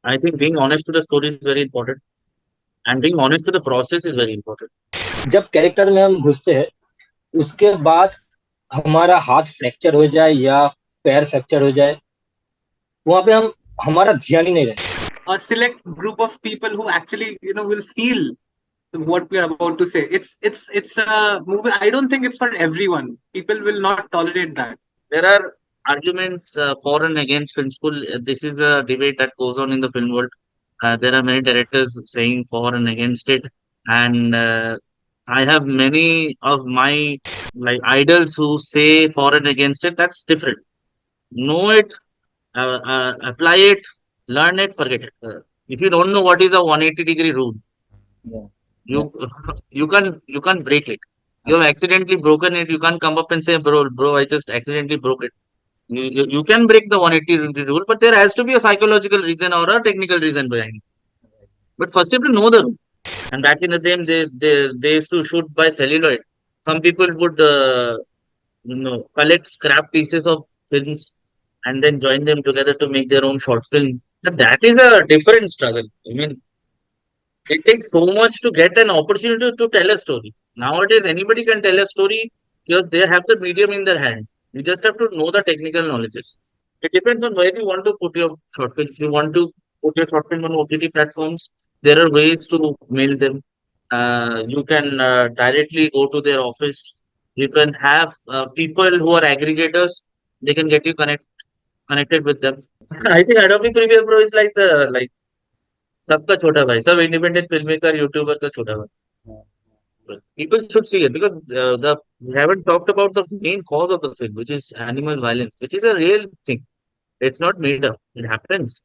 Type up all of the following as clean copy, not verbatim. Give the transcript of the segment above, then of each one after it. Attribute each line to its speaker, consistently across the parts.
Speaker 1: I think being honest to the story is very important, and being honest to the process is very important.
Speaker 2: जब character में हम घुसते हैं उसके बाद हमारा हाथ फ्रैक्चर हो जाए या पैर फ्रैक्चर हो जाए, वहां पे हम हमारा ध्यान ही नहीं रहता.
Speaker 3: A select group of people who actually will feel what we are about to say. It's a movie. I don't think it's for everyone. People will not tolerate that.
Speaker 1: There are arguments for and against film school. This is a debate that goes on in the film world. There are many directors saying for and against it, and I have many of my like idols who say for and against it. That's different. Know it, apply it, learn it, forget it. If you don't know what is a 180-degree rule,
Speaker 4: Yeah.
Speaker 1: you you can't break it. You have accidentally broken it. You can't come up and say, bro, I just accidentally broke it. You can break the 180 rule, but there has to be a psychological reason or a technical reason behind it. But first you have to know the rule. And back in the day, they used to shoot by celluloid. Some people would collect scrap pieces of films and then join them together to make their own short film. But that is a different struggle. I mean, it takes so much to get an opportunity to tell a story. Nowadays, anybody can tell a story because they have the medium in their hand. You just have to know the technical knowledges. It depends on where you want to put your short film. If you want to put your short film on OTT platforms, there are ways to mail them. You can directly go to their office. You can have people who are aggregators. They can get you connected with them. I think Adobe Premiere Pro is like the like सबका छोटा भाई सब independent film maker YouTuber का छोटा भाई. People should see it because the we haven't talked about the main cause of the film, which is animal violence, which is a real thing. It's not made up. It happens.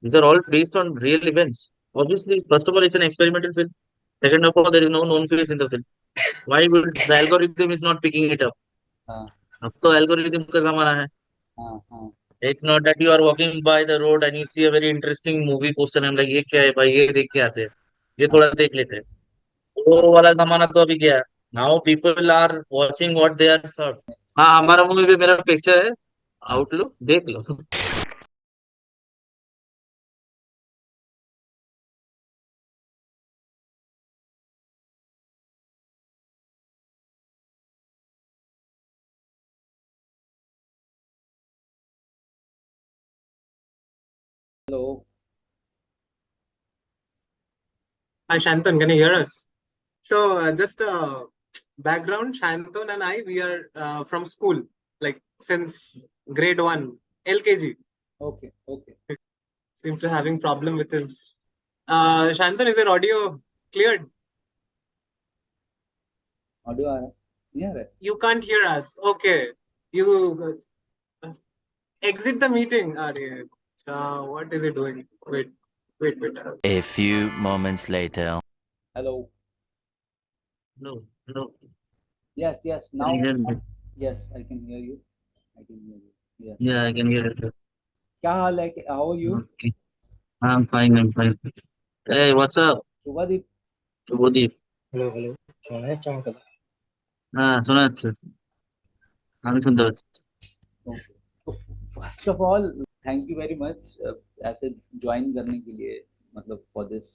Speaker 1: These are all based on real events. Obviously, first of all, it's an experimental film. Second of all, there is no known face in the film. Why would the algorithm is not picking it up?
Speaker 4: हाँ
Speaker 1: अब तो algorithm का जमाना है.
Speaker 4: हाँ हाँ
Speaker 1: It's not that you are walking by the road and you see a very interesting movie poster and I'm like ये क्या है भाई ये देख के आते हैं ये
Speaker 4: हाँ
Speaker 1: थोड़ा देख लेते हैं. वो वाला जमाना तो अभी गया. Now people are watching what they are serve. हाँ हमारा मूवी पे मेरा पिक्चर है.
Speaker 4: हाँ.
Speaker 1: आउटलुक देख लो.
Speaker 4: Hello.
Speaker 3: Hi, Shantan, can you hear us? So, just background, Shantan and I, we are from school, like since grade 1, LKG.
Speaker 4: Okay. Okay.
Speaker 3: Seems to having problem with his. Shantan, is your audio cleared?
Speaker 4: Audio आ रहा है? नहीं आ रहा है?
Speaker 3: You can't hear us. Okay. You exit the meeting. What is it doing? Wait.
Speaker 5: A few moments later.
Speaker 4: Hello.
Speaker 1: No, no.
Speaker 4: Yes. Yes.
Speaker 1: Can
Speaker 4: Now.
Speaker 1: you hear me?
Speaker 4: Yes, I can hear you. I can hear you. Yeah.
Speaker 1: Yeah, I can hear it.
Speaker 4: क्या हाल है? How are you?
Speaker 1: Okay. I'm fine. I'm fine. Hey, what's up?
Speaker 4: Shubhadeep.
Speaker 1: Shubhadeep.
Speaker 2: Hello hello, सुना है चांद का?
Speaker 1: हाँ सुना अच्छा. আমি শুনতে পাচ্ছি.
Speaker 4: Okay. So first of all, thank you very much ऐसे join करने के लिए मतलब for this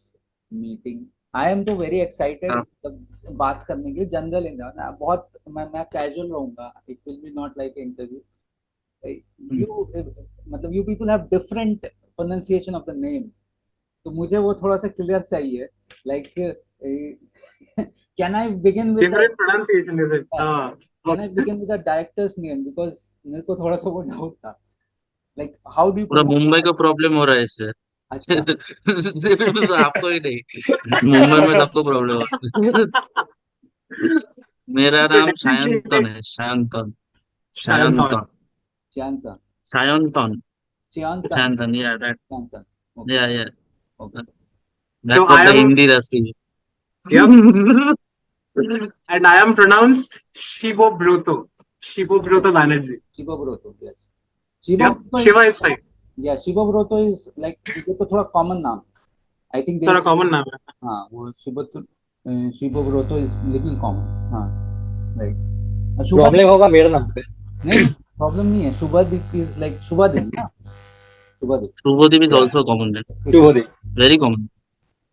Speaker 4: meeting. I am तो very excited
Speaker 1: हाँ.
Speaker 4: मतलब बात करने के लिए जनरल इंसान बहुत मैं casual रहूँगा. It will be not like interview. You मतलब you people have different pronunciation of the name. तो मुझे वो थोड़ा सा clear चाहिए. Like can I begin with
Speaker 3: different pronunciation is it?
Speaker 4: Can I begin with the director's name because मेरे को थोड़ा सा वो doubt था. Like how do you
Speaker 1: पूरा
Speaker 4: pronounce
Speaker 1: मुंबई
Speaker 4: that?
Speaker 1: का प्रॉब्लम हो रहा है इससे.
Speaker 4: अच्छा.
Speaker 1: आपको ही नहीं मुंबई में सबको प्रॉब्लम हो. मेरा
Speaker 3: So
Speaker 1: नाम
Speaker 3: definitely
Speaker 1: सायंतन है. Sayantan.
Speaker 3: Sayantan.
Speaker 1: Sayantan.
Speaker 4: Sayantan.
Speaker 1: Sayantan.
Speaker 4: Sayantan.
Speaker 1: Sayantan. Yeah, that.
Speaker 4: Sayantan. Okay.
Speaker 1: Yeah.
Speaker 4: Okay.
Speaker 1: That's
Speaker 3: So
Speaker 1: what
Speaker 3: I
Speaker 1: the
Speaker 3: am,
Speaker 1: Hindi does to you.
Speaker 3: yep, and I am pronounced Shibobroto. Shibobroto Banerjee.
Speaker 4: SHIBABRATA. Yes.
Speaker 3: Yep,
Speaker 4: SHIBABRATA
Speaker 3: Shiva is fine.
Speaker 4: yeah, SHIBABRATA is like ये तो थोड़ा common नाम. I think
Speaker 3: थोड़ा
Speaker 4: they
Speaker 3: common नाम है.
Speaker 4: हाँ वो SHIBABRATA is little common. हाँ right.
Speaker 2: प्रॉब्लम होगा मेरे नाम पे.
Speaker 4: नहीं problem नहीं है. Shubhadeep is like Shubhadeep ना. Shubhadeep.
Speaker 1: Shubhadeep is
Speaker 2: Yeah.
Speaker 1: also common name.
Speaker 2: Shubhadeep.
Speaker 1: Very common.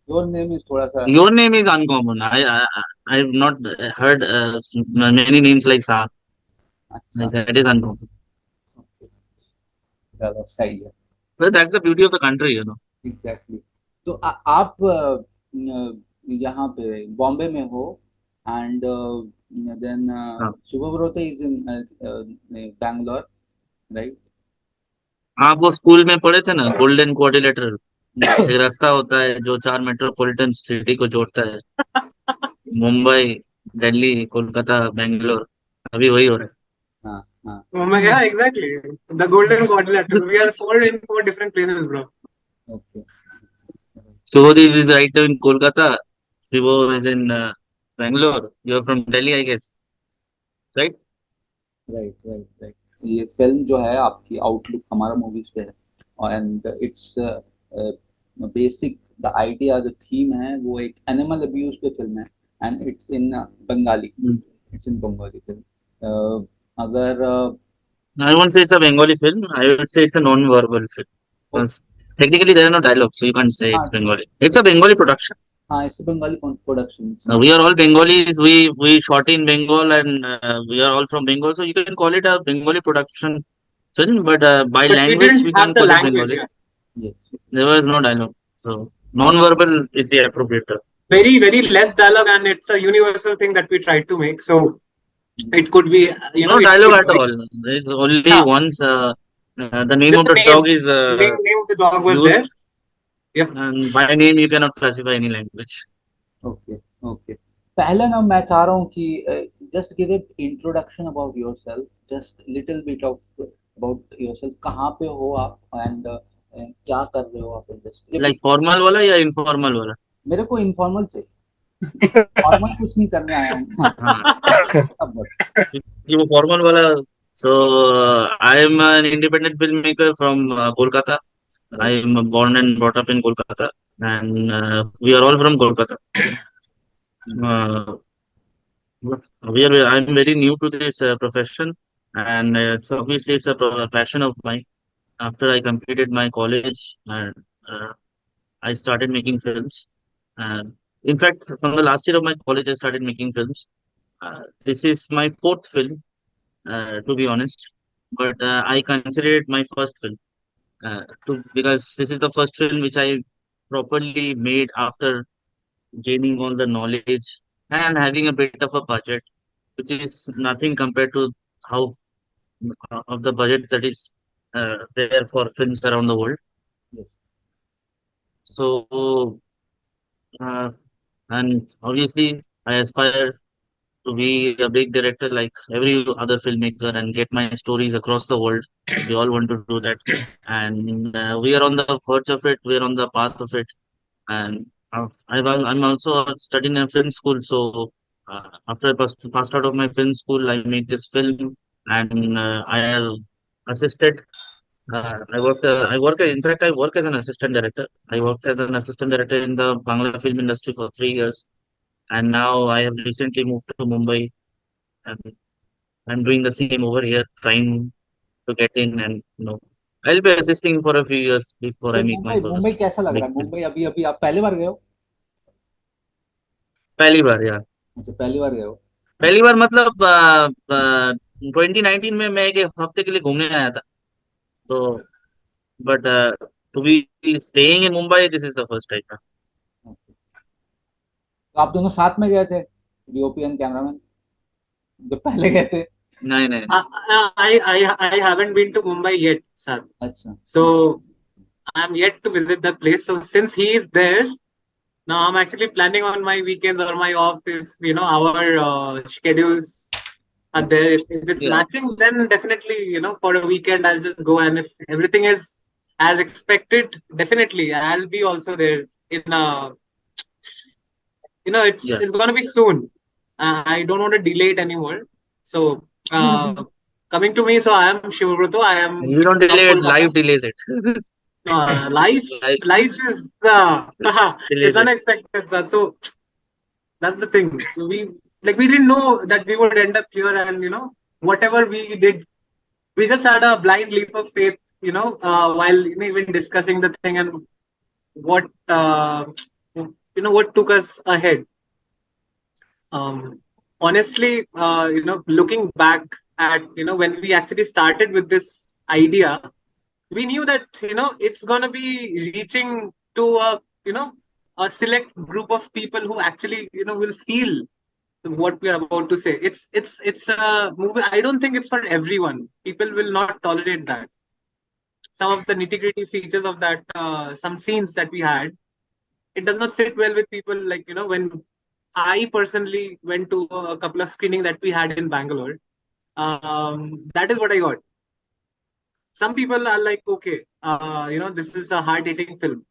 Speaker 4: Your name is थोड़ा सा
Speaker 1: Your name is uncommon. I've not heard many names like Saad.
Speaker 4: अच्छा.
Speaker 1: That is uncommon.
Speaker 4: Okay. चलो सही है.
Speaker 1: But that's the beauty of the country, you know.
Speaker 4: Exactly. तो आप यहाँ पे बॉम्बे में हो एंड देन
Speaker 1: हाँ
Speaker 4: शुभब्रत इज इन बैंगलोर, राइट?
Speaker 1: हाँ, आप वो स्कूल में पढ़े थे ना, गोल्डन क्वाड्रिलेटरल। एक रास्ता होता है जो 4 मेट्रोपॉलिटन सिटी को जोड़ता है, मुंबई, दिल्ली, कोलकाता, बेंगलोर। अभी वही हो रहा है।
Speaker 4: हाँ हाँ.
Speaker 3: Oh my god, exactly. The golden quadrilateral. We are in four different places, bro.
Speaker 4: Okay.
Speaker 1: Subhadeep is right now in Kolkata. Shivo is in Bangalore. You're from Delhi, I guess, right?
Speaker 4: Right right right. ये film जो है आपकी outlook हमारा movies पे है and it's basic the idea जो theme है वो एक एनिमल अब्यूज पे फिल्म है and it's in Bengali.
Speaker 1: Hmm.
Speaker 4: It's in Bengali film. अगर
Speaker 1: I won't say it's a Bengali film. I would say it's a non-verbal film. Because technically there are no dialogues, so you can't say it's
Speaker 4: हाँ
Speaker 1: Bengali. It's a Bengali production.
Speaker 4: हाँ it's Bengali production.
Speaker 1: We are all Bengalis. We shot in Bengal, and we are all from Bengal, so you can call it a Bengali production film. But by
Speaker 3: But we
Speaker 1: language,
Speaker 3: didn't
Speaker 1: we
Speaker 3: have
Speaker 1: can't
Speaker 3: the
Speaker 1: call it
Speaker 3: language.
Speaker 1: Bengali.
Speaker 3: Yeah.
Speaker 4: Yes.
Speaker 1: There was no dialogue, so
Speaker 4: And
Speaker 1: non-verbal is the appropriate term.
Speaker 3: Very, very less dialogue, and it's a universal thing that we tried to make. So it could be,
Speaker 1: No
Speaker 3: it
Speaker 1: dialogue
Speaker 3: could
Speaker 1: at
Speaker 3: be.
Speaker 1: all. There is only
Speaker 3: Yeah,
Speaker 1: once. The name
Speaker 3: just
Speaker 1: of
Speaker 3: the
Speaker 1: the dog is
Speaker 3: name of the dog was there.
Speaker 1: used,
Speaker 3: Yep.
Speaker 1: and by name you cannot classify any language.
Speaker 4: Okay okay. पहले ना मैं चाह रहा हूँ कि just give it introduction about yourself, just little bit of about yourself. कहाँ पे हो आप एंड क्या कर रहे हो आप इंडस्ट्री.
Speaker 1: Like formal वाला या informal वाला?
Speaker 4: मेरे को इनफॉर्मल चाहिए, फॉर्मल कुछ नहीं करने आया हूँ.
Speaker 1: हाँ,
Speaker 4: अब बस.
Speaker 1: ये वो formal वाला. So I am an independent filmmaker from Kolkata. I
Speaker 4: right.
Speaker 1: am born and brought up in Kolkata, and we are all from Kolkata. Uh, I'm very new to this profession, and it's obviously it's a passion of mine. After I completed my college, and uh, I started making films. And in fact, from the last year of my college, I started making films. This is my fourth film, to be honest, but I consider it my first film, because this is the first film which I properly made after gaining all the knowledge and having a bit of a budget, which is nothing compared to how of the budget that is there for films around the world.
Speaker 4: Yes.
Speaker 1: So, uh, and obviously, I aspire to be a big director like every other filmmaker and get my stories across the world. We all want to do that, and we are on the verge of it. We are on the path of it, and I'm also studying in a film school. So after I passed out of my film school, I made this film, and I have assisted. I work. In fact, I work as an assistant director. I worked as an assistant director in the Bangla film industry for 3 years, and now I have recently moved to Mumbai, and I'm doing the same over here, trying to get in, and I'll be assisting for a few years before I
Speaker 4: फिर
Speaker 1: make my
Speaker 4: Mumbai Mumbai
Speaker 1: first
Speaker 4: कैसा लग
Speaker 1: big
Speaker 4: रहा है?
Speaker 1: film.
Speaker 4: Mumbai अभी अभी आप पहली बार गए हो?
Speaker 1: पहली बार यार.
Speaker 4: अच्छा, पहली बार गए हो.
Speaker 1: पहली बार मतलब 2019 में मैं एक हफ्ते के लिए घूमने आया था. तो but to be staying in Mumbai, this is the first time.
Speaker 4: Okay. तो आप दोनों साथ में गए थे, डीओपी एंड कैमरामैन, जो पहले गए थे?
Speaker 1: नहीं नहीं.
Speaker 3: I haven't been to Mumbai yet, sir.
Speaker 4: अच्छा.
Speaker 3: So I'm yet to visit the place. So since he is there, now I'm actually planning on my weekends or my off if our schedules are there. If it's
Speaker 1: Yeah.
Speaker 3: matching, then definitely for a weekend I'll just go. And if everything is as expected, definitely I'll be also there in a it's
Speaker 1: Yeah.
Speaker 3: it's gonna be soon. I don't want to delay it anymore. So coming to me, so I am Shivabrata. I am
Speaker 1: You don't
Speaker 3: from
Speaker 1: delay it,
Speaker 3: Kolkata.
Speaker 1: life delays it.
Speaker 3: Life
Speaker 1: Life
Speaker 3: life is it's
Speaker 1: delays it.
Speaker 3: unexpected, sir. So that's the thing. We didn't know that we would end up here, and whatever we did, we just had a blind leap of faith. while even discussing the thing and what what took us ahead. Um, Honestly, looking back at when we actually started with this idea, we knew that it's gonna be reaching to a select group of people who actually will feel what we are about to say. It's a movie. I don't think it's for everyone. People will not tolerate that. Some of the nitty gritty features of that, some scenes that we had, it does not sit well with people. Like when I personally went to a couple of screenings that we had in Bangalore, that is what I got. Some people are like, okay, this is a hard hitting film.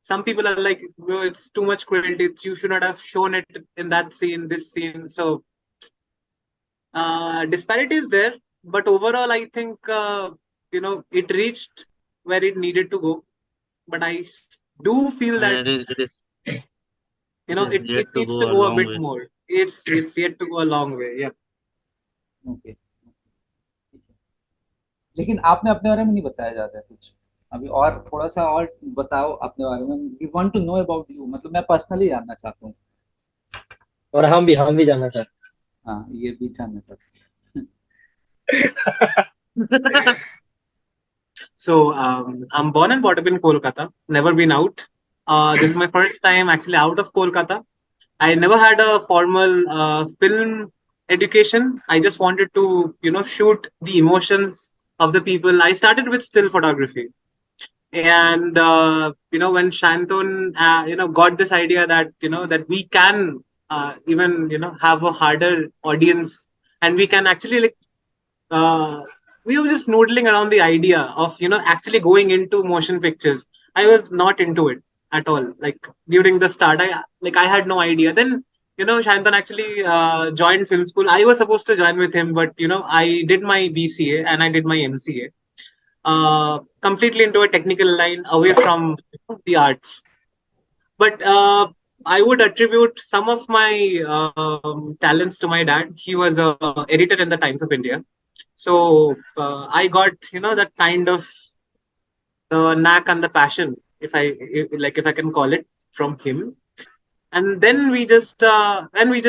Speaker 3: Some people are like, no, it's too much cruelty. You should not have shown it in that scene, this scene. So disparity is there, but overall, I think it reached where it needed to go. But I do feel
Speaker 1: And
Speaker 3: that
Speaker 1: it is
Speaker 3: it
Speaker 1: yet to
Speaker 3: needs
Speaker 1: go
Speaker 3: to
Speaker 1: a
Speaker 3: go a
Speaker 1: long
Speaker 3: bit
Speaker 1: way.
Speaker 3: more. It's yet to go a long way. Yeah.
Speaker 4: Okay, लेकिन आपने अपने बारे में नहीं बताया जाता है कुछ अभी, और थोड़ा सा और बताओ अपने बारे में। We want to know about you, मतलब मैं पर्सनली जानना चाहता हूँ।
Speaker 2: और हम भी जानना चाहते
Speaker 4: हाँ, ये भी जानना चाहता हूँ।
Speaker 3: So I'm born and brought up in Kolkata. Never been out. This is my first time actually out of Kolkata. I never had a formal film education. I just wanted to, shoot the emotions of the people. I started with still photography, and when Shantun, got this idea that that we can even have a harder audience, and we can actually like uh, we were just noodling around the idea of actually going into motion pictures. I was not into it at all. Like during the start, I had no idea. Then Shantan actually joined film school. I was supposed to join with him, but I did my BCA and I did my MCA. Completely into a technical line away from the arts. But I would attribute some of my talents to my dad. He was a editor in the Times of India, so I got that kind of the knack and the passion, if I can call it, from him. And then we just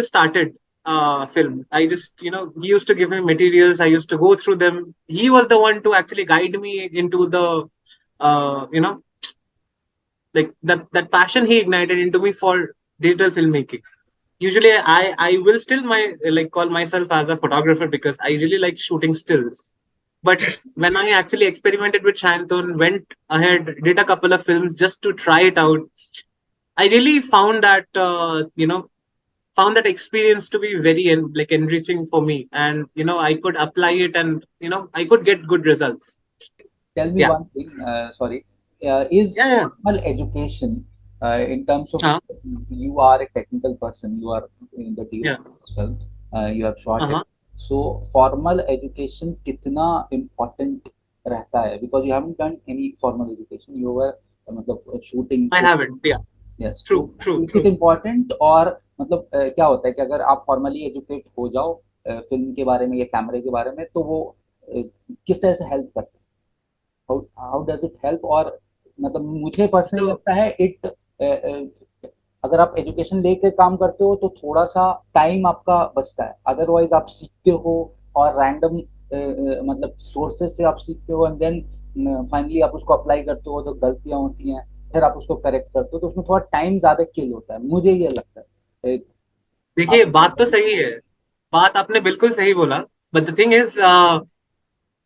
Speaker 3: started film. I just he used to give me materials. I used to go through them. He was the one to actually guide me into the uh, you know like that passion he ignited into me for digital filmmaking. Usually I will still my like call myself as a photographer because I really like shooting stills. But when I actually experimented with Shantun, went ahead, did a couple of films just to try it out, I really found that found that experience to be very enriching for me, and I could apply it, and I could get good results.
Speaker 4: Tell me
Speaker 3: Yeah.
Speaker 4: one thing, sorry, is
Speaker 3: Yeah.
Speaker 4: formal education, in terms of,
Speaker 3: Yeah.
Speaker 4: you are a technical person, you are in the
Speaker 3: Yeah.
Speaker 4: DOP as well, you have shot it.
Speaker 3: Uh-huh.
Speaker 4: So formal education कितना important रहता है? Because you haven't done any formal education, you were मतलब shooting.
Speaker 3: I haven't. Yeah.
Speaker 4: Yes, तो
Speaker 3: True. True.
Speaker 4: Is it
Speaker 3: True.
Speaker 4: Important? और मतलब क्या होता है कि अगर आप फॉर्मली एजुकेट हो जाओ फिल्म के बारे में या कैमरे के बारे में, तो वो किस तरह से हेल्प करता है? How how does it help? और मतलब मुझे पर्सनली
Speaker 3: So
Speaker 4: लगता है इट, अगर आप एजुकेशन लेके काम करते हो तो थोड़ा सा टाइम आपका बचता है, अदरवाइज आप सीखते हो और रैंडम मतलब सोर्सेज से आप सीखते हो, एंड देन फाइनली आप उसको अप्लाई करते हो तो गलतियां होती हैं, फिर आप उसको करेक्ट करते हो, तो उसमें थोड़ा टाइम ज्यादा किल होता है, मुझे ये लगता है।
Speaker 3: देखिए,
Speaker 4: आपको क्या
Speaker 3: बात तो
Speaker 4: लगता
Speaker 3: सही है। बात आपने बिल्कुल सही बोला। But the thing is,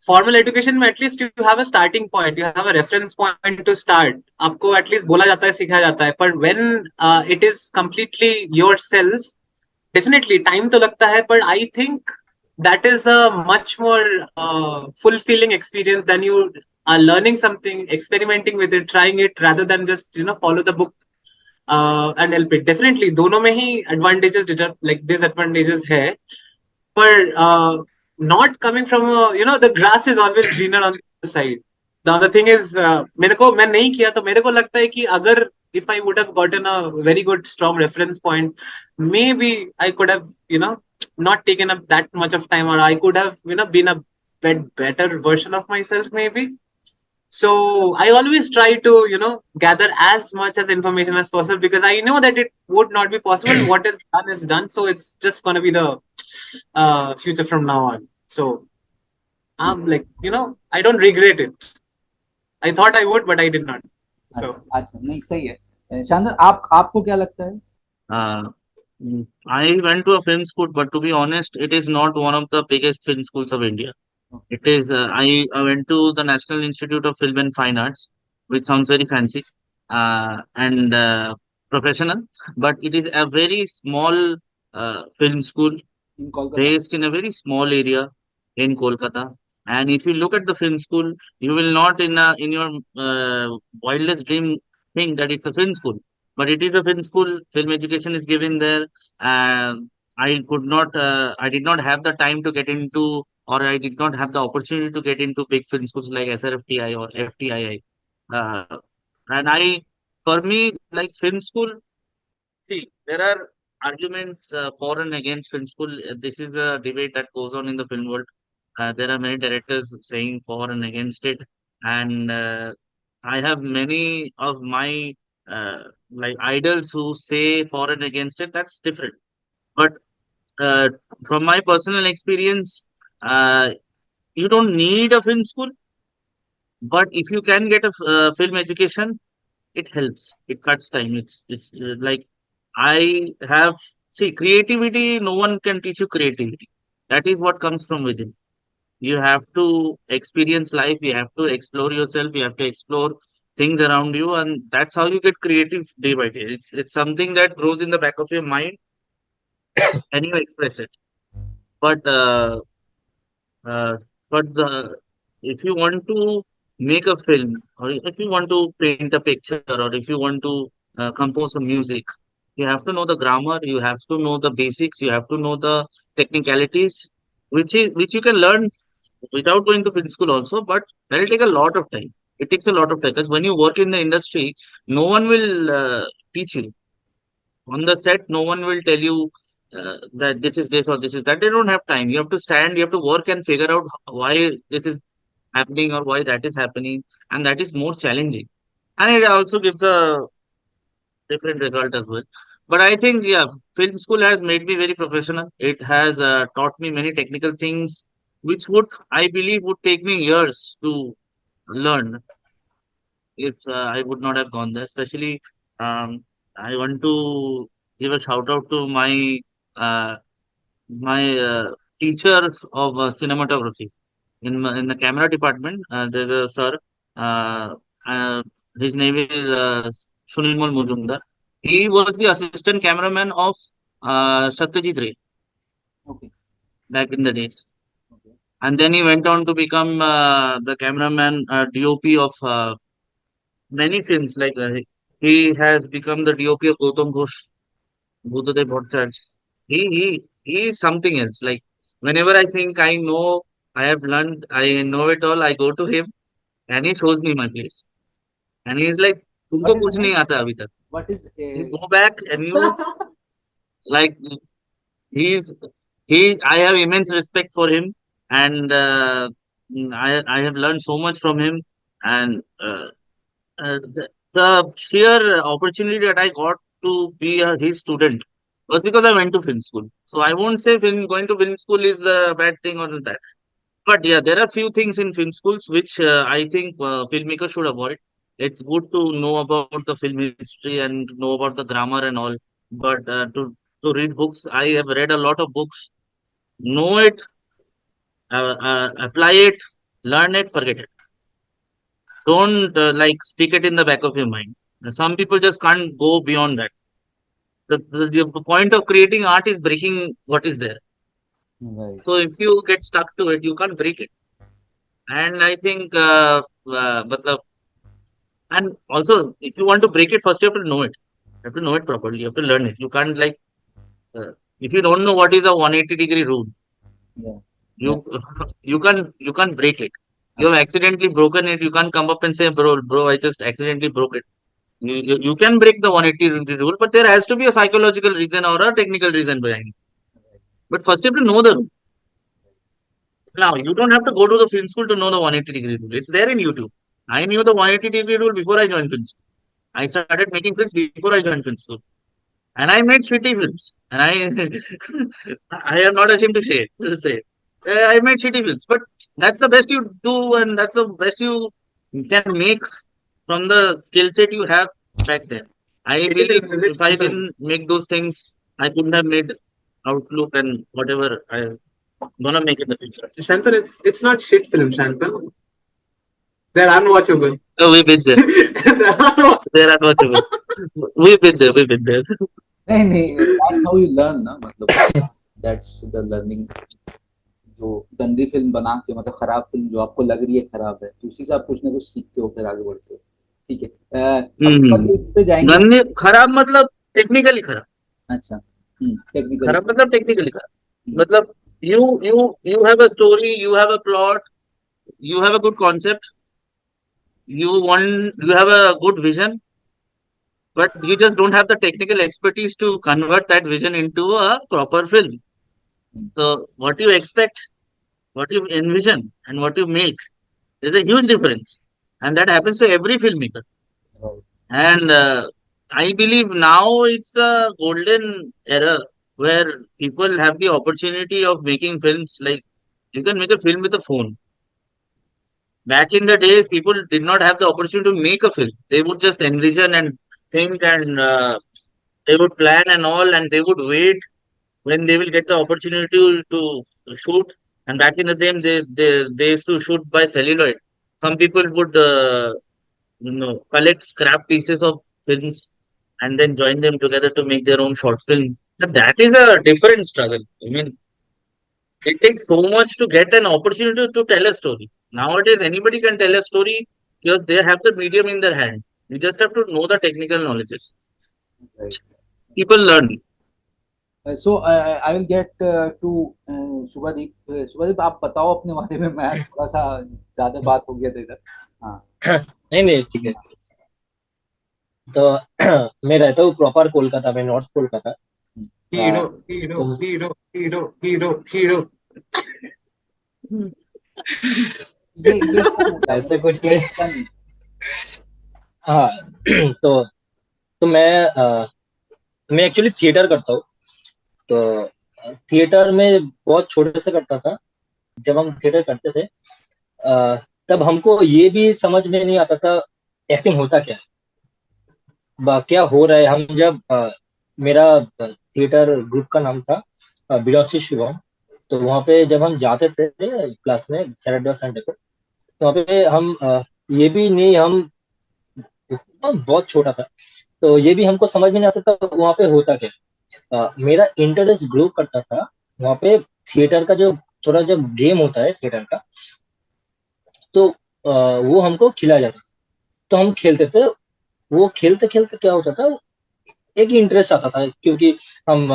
Speaker 3: formal education में at least you have a starting point, you have a reference point to start. आपको एटलीस्ट बोला जाता है, सिखाया जाता है। पर when it is completely yourself, definitely time तो लगता है, पर I think that is a much more fulfilling experience than you are learning something, experimenting with it, trying it, rather than just follow the book and help it. Definitely दोनों में ही advantages like disadvantages है, पर not coming from the grass is always greener on the other side. The other thing is, मेरे को, मैं नहीं किया, तो मेरे को लगता है कि अगर if I would have gotten a very good strong reference point, maybe I could have not taken up that much of time, or I could have been a better version of myself maybe. So I always try to, gather as much as information as possible, because I know that it would not be possible. What is done is done, so it's just going to be the future from now on. So I'm like, I don't regret it. I thought I would, but I did not. So
Speaker 4: अच्छा अच्छा, नहीं सही है। शानदार, आप आपको क्या लगता है?
Speaker 1: Uh, I went to a film school, but to be honest, it is not one of the biggest film schools of India. It is, I went to the National Institute of Film and Fine Arts, which sounds very fancy and professional, but it is a very small film school
Speaker 4: in Kolkata?
Speaker 1: based in a very small area in Kolkata. And if you look at the film school, you will not in your wildest dream think that it's a film school. But it is a film school. Film education is given there. I did not have the time to get into, or I did not have the opportunity to get into big film schools like SRFTI or FTII. Uh, and for me, like film school, see, there are arguments for and against film school. This is a debate that goes on in the film world. There are many directors saying for and against it, and I have many of my uh, like idols who say for and against it. That's different. But uh, from my personal experience, uh, you don't need a film school. But if you can get a film education, it helps. It cuts time. It's like I have see creativity. No one can teach you creativity. That is what comes from within. You have to experience life. You have to explore yourself. You have to explore things around you, and that's how you get creative day by day. It's something that grows in the back of your mind, and you express it. But Uh, but if you want to make a film, or if you want to paint a picture, or if you want to compose some music, you have to know the grammar, you have to know the basics, you have to know the technicalities, which you can learn without going to film school also. But that will take a lot of time. It takes a lot of time because when you work in the industry, no one will teach you on the set. No one will tell you that this is this or this is that. They don't have time. You have to stand, you have to work and figure out why this is happening or why that is happening, and that is more challenging, and it also gives a different result as well. But I think, yeah, film school has made me very professional. It has taught me many technical things which would, I believe, would take me years to learn if I would not have gone there. Especially, I want to give a shout out to uh, my teacher of cinematography in the camera department. There's a sir. Uh, uh, his name is Sunilmal Mujumdar. He was the assistant cameraman of Satyajit Ray
Speaker 4: Okay.
Speaker 1: back in the days.
Speaker 4: Okay.
Speaker 1: And then he went on to become the cameraman, DOP of many films. Like he has become the DOP of Gautam Ghosh, Buddhadev Bhattacharya. He is something else. Like whenever I think I know, I have learned, I know it all, I go to him and he shows me my place. And he's like, तुमको
Speaker 4: What is the
Speaker 1: कुछ नहीं
Speaker 4: name?
Speaker 1: आता अभी तक.
Speaker 4: What is
Speaker 1: You go back and you like he's I have immense respect for him, and I have learned so much from him, and the sheer opportunity that I got to be his student was because I went to film school. So I won't say going to film school is a bad thing or that. But yeah, there are few things in film schools which I think filmmakers should avoid. It's good to know about the film history and know about the grammar and all. But to read books, I have read a lot of books. Know it, apply it, learn it, forget it. Don't like stick it in the back of your mind. Some people just can't go beyond that. The point of creating art is breaking what is there.
Speaker 4: right?
Speaker 1: So if you get stuck to it, you can't break it. And I think, matlab, and also if you want to break it, first you have to know it. You have to know it properly. You have to learn it. You can't like, if you don't know what is a 180-degree rule,
Speaker 4: Yeah.
Speaker 1: you
Speaker 4: Yeah.
Speaker 1: you can't break it. You have
Speaker 4: Absolutely.
Speaker 1: accidentally broken it. You can't come up and say, bro, I just accidentally broke it. You can break the 180 rule, but there has to be a psychological reason or a technical reason behind it. But first, you have to know the rule. Now, you don't have to go to the film school to know the 180-degree rule. It's there in YouTube. I knew the 180-degree rule before I joined film school. I started making films before I joined film school. And I made shitty films. And I am not ashamed to say. I made shitty films. But that's the best you do, and that's the best you can make from the skill set you have back then. I
Speaker 3: Shitty
Speaker 1: believe
Speaker 3: films, is it,
Speaker 1: if I
Speaker 3: Shantanu?
Speaker 1: didn't make those things, I couldn't have made Outlook and whatever I'm gonna make in the future.
Speaker 3: Shantanu, it's not shit film, Shantanu. They're unwatchable.
Speaker 1: So we've been there.
Speaker 3: They're unwatchable.
Speaker 1: They're unwatchable. We've been there. We've been there.
Speaker 4: नहीं नहीं, that's how you learn ना, मतलब that's the learning. जो गंदी film बना के, मतलब खराब फिल्म जो आपको लग रही है खराब है, तो उसी से आप कुछ ना कुछ सीखते हो, फिर आगे बढ़ते हो। ठीक है, अब
Speaker 1: हम्म।
Speaker 4: पे जाएंगे।
Speaker 1: गंदे खराब मतलब टेक्निकली खराब।
Speaker 4: अच्छा, टेक्निकली
Speaker 1: खराब मतलब टेक्निकली खराब।
Speaker 4: हम्म,
Speaker 1: मतलब you have a story, you have a plot, you have a good concept, you have a good vision, but you just don't have the technical expertise to convert that vision into a proper film. So what you expect, what you envision, and what you make is a huge difference, and that happens to every filmmaker.
Speaker 4: right.
Speaker 1: And I believe now it's a golden era where people have the opportunity of making films. Like you can make a film with a phone. Back in the days, people did not have the opportunity to make a film. They would just envision and think, and they would plan and all, and they would wait when they will get the opportunity to shoot. And back in the day, they used to shoot by celluloid. Some people would collect scrap pieces of films and then join them together to make their own short film. But that is a different struggle. I mean, it takes so much to get an opportunity to tell a story. Nowadays, anybody can tell a story because they have the medium in their hand. You just have to know the technical knowledges.
Speaker 4: Right.
Speaker 1: People learn.
Speaker 4: So I will get to Shubhdeep. Shubhdeep, आप बताओ अपने बारे में, मैं थोड़ा सा ज्यादा बात हो गया था इधर। हाँ,
Speaker 2: नहीं नहीं, ठीक है। तो मैं रहता हूँ प्रॉपर कोलकाता में, नॉर्थ कोलकाता।
Speaker 3: Hero,
Speaker 2: तो
Speaker 3: hero, hero, hero, hero, hero.
Speaker 4: ये कौन होता है,
Speaker 2: ऐसे
Speaker 4: मतलब
Speaker 2: कुछ नहीं।
Speaker 4: पता नहीं।
Speaker 2: हाँ तो मैं एक्चुअली थिएटर करता हूँ। तो थिएटर में बहुत छोटे से करता था। जब हम थिएटर करते थे तब हमको ये भी समझ में नहीं आता था एक्टिंग होता क्या है, क्या हो रहा है। हम जब मेरा थिएटर ग्रुप का नाम था बिलोक्सी शुभम। तो वहाँ पे जब हम जाते थे क्लास में सैटरडे और संडे को, तो वहाँ पे हम ये भी नहीं, हम बहुत छोटा था, तो ये भी हमको समझ में नहीं आता था वहाँ पे होता क्या है। मेरा इंटरेस्ट ग्रो करता था वहाँ पे थिएटर का, जो थोड़ा जब गेम होता है थिएटर का, तो वो हमको खिलाया जाता था, तो हम खेलते थे। वो खेलते खेलते क्या होता था, एक ही इंटरेस्ट आता था, क्योंकि हम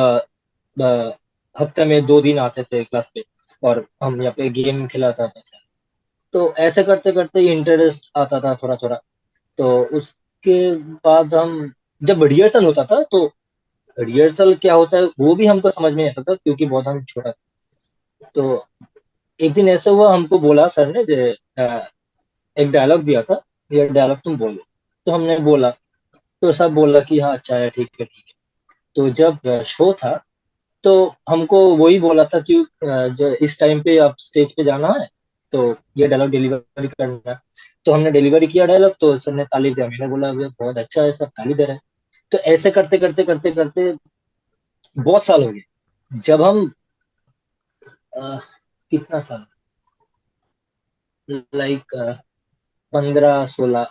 Speaker 2: हफ्ते में 2 दिन आते थे क्लास पे और हम यहाँ पे गेम खिलाता था। तो ऐसे करते करते इंटरेस्ट आता था थोड़ा थोड़ा। तो उसके बाद हम जब रिहर्सल होता था, तो रिहर्सल क्या होता है वो भी हमको समझ में नहीं आता था, क्योंकि बहुत हम छोटा था। तो एक दिन ऐसा हुआ, हमको बोला सर ने जो एक डायलॉग दिया था, ये डायलॉग तुम बोलो। तो हमने बोला, तो सब बोला कि हाँ अच्छा है, ठीक है ठीक है। तो जब शो था, तो हमको वही बोला था कि जो इस टाइम पे आप स्टेज पे जाना है, तो ये डायलॉग डिलीवरी करना है। तो हमने डिलीवरी किया डायलॉग, तो सर ने ताली दिया। मैंने बोला "ये बहुत अच्छा है, सब ताली दे रहे हैं"। तो ऐसे करते करते करते करते बहुत साल हो गए। जब हम कितना साल, लाइक 15-16,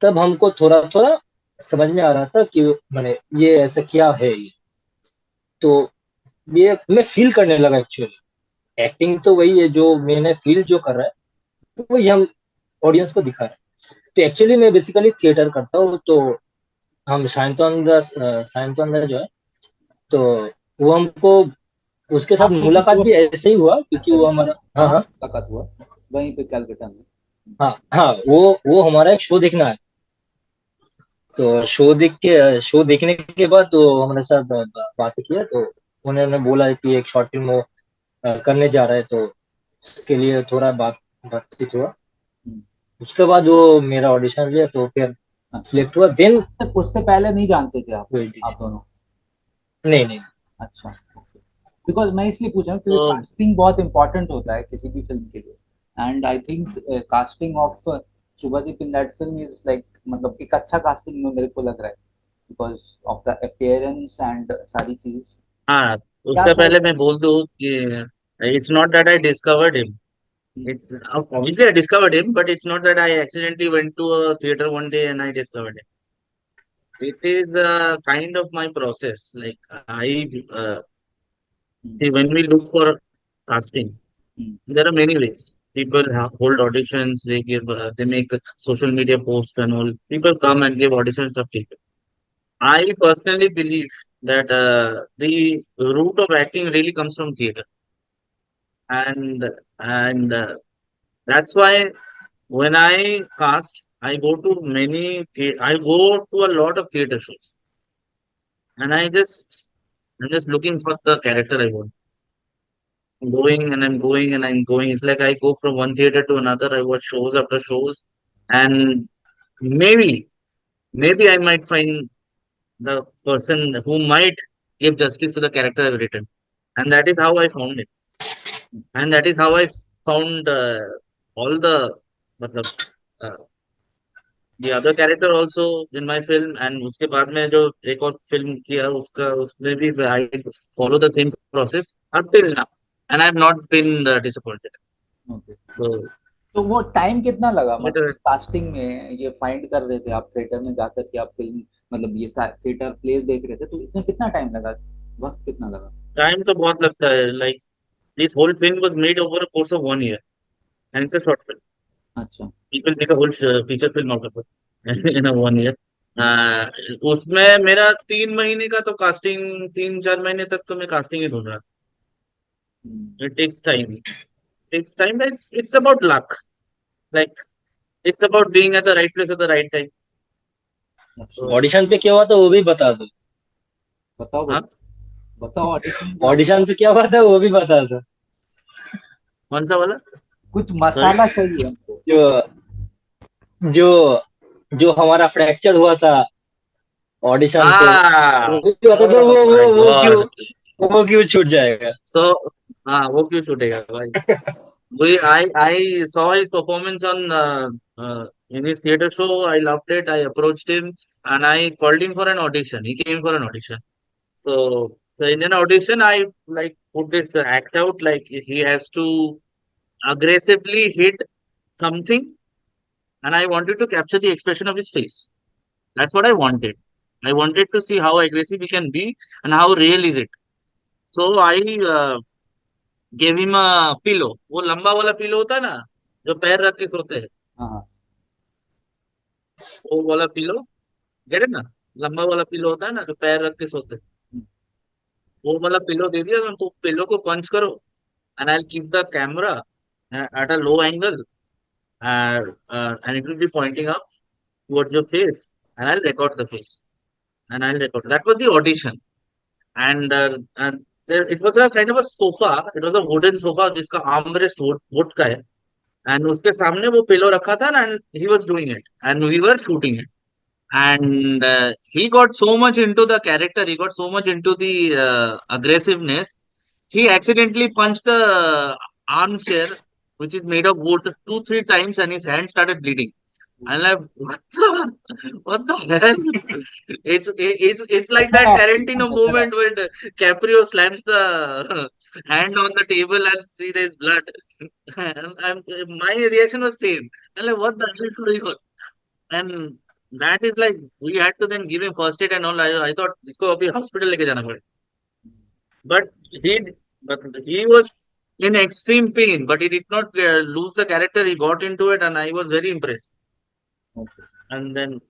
Speaker 2: तब हमको थोड़ा थोड़ा समझ में आ रहा था कि मैंने ये ऐसा क्या है ये। तो ये मैं फील करने लगा एक्चुअली। एक्टिंग तो वही है जो मैंने फील जो कर रहा है, वही हम ऑडियंस को दिखा रहे हैं। तो एक्चुअली मैं बेसिकली थिएटर करता हूँ। तो हम सायंतन जो है, तो वो हमको, उसके साथ
Speaker 4: आपको कुछ
Speaker 2: मुलाकात
Speaker 4: हुआ?
Speaker 2: भी ऐसे ही हुआ, क्योंकि
Speaker 4: अच्छा,
Speaker 2: वो हमारा, हाँ
Speaker 4: कहाँ
Speaker 2: हाँ
Speaker 4: मुलाकात हुआ? वहीं पे कलकत्ता में?
Speaker 2: हाँ हाँ, वो हमारा एक शो देखना है। तो शो देखने के बाद वो हमारे साथ बात किया। तो उन्होंने बोला कि एक शॉर्ट फिल्म वो करने जा रहा है, तो उसके लिए थोड़ा बातचीत हुआ। उसके बाद वो मेरा ऑडिशन लिया तो फिर
Speaker 4: अच्छा,
Speaker 2: सिलेक्ट हुआ देन।
Speaker 4: उससे पहले नहीं जानते थे
Speaker 2: नहीं
Speaker 4: आप दोनों?
Speaker 2: नहीं।
Speaker 4: अच्छा, बिकॉज मैं इसलिए पूछ रहा हूँ क्योंकि
Speaker 1: तो
Speaker 4: कास्टिंग बहुत इंपॉर्टेंट होता है किसी भी फिल्म के लिए। And I think casting of Shubhdeep in that film is like, मतलब एक अच्छा कास्टिंग में मेरे को लग रहा है, because of the appearance and सारी चीज।
Speaker 1: हाँ,
Speaker 4: क्या
Speaker 1: उससे
Speaker 4: था?
Speaker 1: पहले मैं बोल दूं कि it's not that I discovered him. It's obviously I discovered him, but it's not that I accidentally went to a theater one day and I discovered him. It is a kind of my process. Like I see, when we look for casting, there are many ways. People hold auditions. They give, they make social media posts and all. People come and give auditions of people. I personally believe that the root of acting really comes from theater, and that's why when I cast, I go to I go to a lot of theater shows, and I'm just looking for the character I want. I'm going and I'm going and I'm going. It's like I go from one theater to another. I watch shows after shows, and maybe, maybe I might find the person who might give justice to the character I've written, and that is how I found it, and that is how I found all the, matlab, uh, the other character also in my film. And उसके बाद में जो एक और film किया उसका उसमें भी I follow the same process up till now, and I have not been disappointed.
Speaker 4: Okay,
Speaker 1: So
Speaker 4: तो वो टाइम कितना लगा,
Speaker 1: it,
Speaker 4: मतलब कास्टिंग में ये फाइंड कर रहे थे आप थिएटर में जाकर के, आप फिल्म मतलब ये सारे थिएटर प्लेस देख रहे थे, तो इसमें कितना टाइम लगा, वक्त कितना लगा?
Speaker 1: time तो बहुत लगता है. Like this whole film was made over a course of 1 year, and it's a short film.
Speaker 4: अच्छा।
Speaker 1: People make a whole feature film out of it in a 1 year. uh, उसमें मेरा 3 महीने का तो कास्टिंग, 3-4 महीने तक तो मैं कास्टिंग ही ढूंढ रहा. It takes time. It takes time. It's about luck. Like it's about being at the right place at the right time.
Speaker 4: अच्छा,
Speaker 1: So,
Speaker 2: ऑडिशन पे क्या हुआ था वो भी बता दो।
Speaker 4: बताओ
Speaker 1: हाँ,
Speaker 4: बताओ ऑडिशन में क्या हुआ?
Speaker 2: ऑडिशन पे क्या हुआ था वो भी बता दो।
Speaker 1: कौन सा वाला?
Speaker 4: कुछ
Speaker 1: सॉरी.
Speaker 4: मसाला चाहिए हमको।
Speaker 2: जो जो जो हमारा फ्रैक्चर हुआ था ऑडिशन पे
Speaker 1: हाँ.
Speaker 2: वो भी बता दो।
Speaker 1: Oh my God.
Speaker 2: वो क्यों छूट जाएगा।
Speaker 1: So, हाँ, वो क्यों छूटेगा भाई? I saw his performance on in his theater show. I loved it. I approached him and I called him for an audition. He came for an audition. So in an audition, I like put this act out. Like he has to aggressively hit something, and I wanted to capture the expression of his face. That's what I wanted. I wanted to see how aggressive he can be and how real is it. So I gave him a pillow. वो लंबा वाला pillow होता है ना, जो पैर रख के सोते हैं,
Speaker 4: हाँ हाँ।
Speaker 1: वो वाला पिलो. गेट ना? लंबा वाला पिलो होता है ना जो पैर रख के सोते हैं, वो वाला पिलो दे दिया. तो पिलो को पंच करो, and I'll keep the camera at a low angle, and it will be pointing up towards your face, and I'll record the face, and I'll record. That was the audition. And there, it was a kind of a sofa. It was a wooden sofa जिसका armrest wood का है, and उसके सामने वो pillow रखा था ना, and he was doing it and we were shooting it. And he got so much into the character, he got so much into the aggressiveness. He accidentally punched the armchair, which is made of wood, 2-3 times, and his hand started bleeding. And like, what the hell? It's like that Tarantino moment when Caprio slams the hand on the table and see there's blood. My reaction was same. And like, what the hell is going on? And that is like, we had to then give him first aid and all. I thought इसको अभी hospital लेके जाना पड़ेगा. But he, but he was in extreme pain, but he did not lose the character. He got into it, and I was very impressed. And then,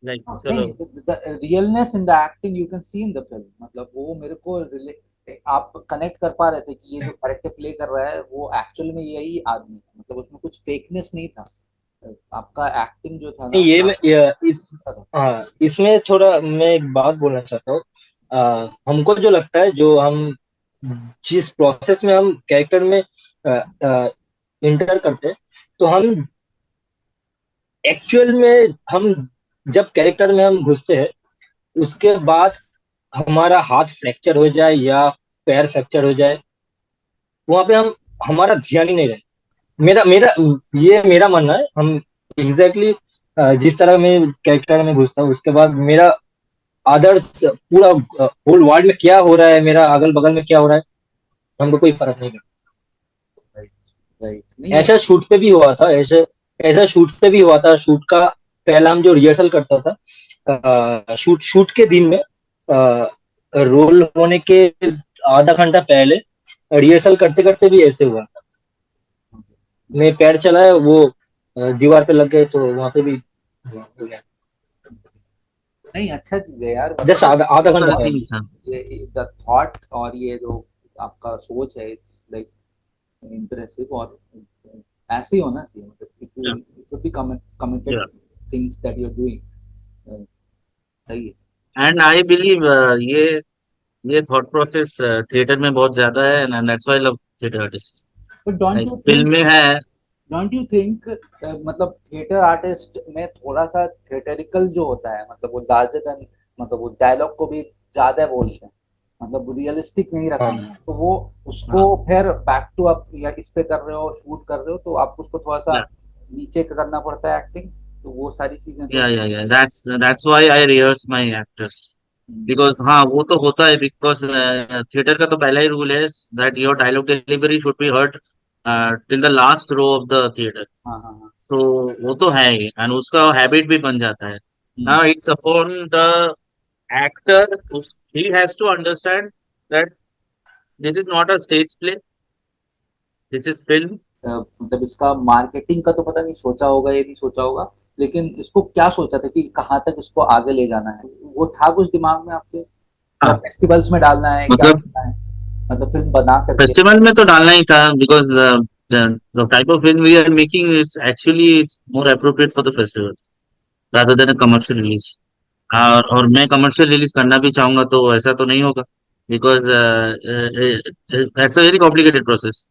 Speaker 1: like,
Speaker 4: नहीं,
Speaker 1: चलो.
Speaker 4: The realness in the acting you can see in the film, मतलब वो मेरे को आप connect कर पा रहे थे कि ये जो कैरेक्टर प्ले कर रहा है वो एक्चुअल में यही आदमी है, मतलब उसमें कुछ फेकनेस नहीं था। आपका एक्टिंग जो था ना,
Speaker 2: नहीं हाँ इसमें थोड़ा मैं एक बात बोलना चाहता हूँ। हमको जो लगता है जो हम जिस प्रोसेस में हम कैरेक्टर में इंटर करते हैं तो हम एक्चुअल में हम जब कैरेक्टर में हम घुसते हैं, उसके बाद हमारा हाथ फ्रैक्चर हो जाए या पैर फ्रैक्चर हो जाए, वहां पे हम हमारा ध्यान ही नहीं रहता। मेरा मेरा ये मेरा मानना है। हम एग्जैक्टली जिस तरह मैं कैरेक्टर में घुसता हूँ, उसके बाद मेरा अदर्स पूरा होल वर्ल्ड में क्या हो रहा है, मेरा अगल बगल में क्या हो रहा है, हमको कोई फर्क नहीं पड़ता।
Speaker 4: राइट, राइट, नहीं है।
Speaker 2: ऐसा शूट पे भी हुआ था, ऐसे ऐसा शूट पे भी हुआ था। शूट का पहला हम जो रिहर्सल करता था, शूट शूट के दिन में रोल होने के आधा घंटा पहले रिहर्सल करते करते भी ऐसे हुआ था। मैं पैर चलाया, वो दीवार पे लग गए, तो वहां पे भी हो गया।
Speaker 4: नहीं, अच्छा चीज है यार,
Speaker 2: जस्ट
Speaker 4: मतलब
Speaker 2: आधा आधा घंटा
Speaker 1: आई
Speaker 2: पहले।
Speaker 1: Think sir.
Speaker 4: ये द थॉट और ये जो आपका सोच है, इट्स लाइक इम्प्रेसिव। और ऐसे ही होना चाहिए, मतलब इफ
Speaker 1: या
Speaker 4: यू शुड बी कमिटेड
Speaker 1: या
Speaker 4: things that you are doing. सही है।
Speaker 1: एंड आई बिलीव ये थॉट प्रोसेस थिएटर में बहुत ज्यादा है, and that's why I love theatre artist.
Speaker 4: But don't
Speaker 1: like
Speaker 4: you
Speaker 1: film
Speaker 4: think,
Speaker 1: में है।
Speaker 4: डोंट यू थिंक मतलब थिएटर आर्टिस्ट में थोड़ा सा थिएटरिकल जो होता है, मतलब वो लार्जर देन, मतलब वो डायलॉग को भी ज्यादा बोलते हैं, मतलब रियलिस्टिक नहीं रखते,
Speaker 2: हाँ
Speaker 4: तो वो उसको
Speaker 1: हाँ,
Speaker 4: फिर बैक टू अप या इस पे कर रहे हो, शूट कर रहे हो, तो आपको उसको थोड़ा सा
Speaker 1: या
Speaker 4: नीचे करना पड़ता है एक्टिंग, तो वो सारी चीजें तो।
Speaker 1: या that's why I rehearse my actors. Because हाँ, वो तो होता है, बिकॉज थिएटर का तो पहला ही रूल है that your dialogue delivery should be heard till the last row of the theatre.
Speaker 4: हाँ, हाँ, हाँ।
Speaker 1: तो वो तो है ही, एंड उसका हैबिट भी बन जाता है।
Speaker 4: Hmm.
Speaker 1: Now it's upon the actor, he has to understand that this is not a stage play, this is film.
Speaker 4: मतलब इसका मार्केटिंग का तो पता नहीं सोचा होगा या नहीं सोचा होगा, लेकिन इसको क्या सोचा था कि कहाँ तक इसको आगे ले जाना है, वो था कुछ दिमाग में आपके, या
Speaker 1: हाँ,
Speaker 4: फेस्टिवल्स में डालना है, क्या
Speaker 1: मतलब
Speaker 4: करना है, मतलब फिल्म बना करके।
Speaker 1: फेस्टिवल में तो डालना ही था, because the type of film we are making is actually it's more appropriate for the festival rather than a commercial release. और मैं कमर्शियल रिलीज करना भी चाहूंगा तो ऐसा तो नहीं होगा, because that's a very complicated process.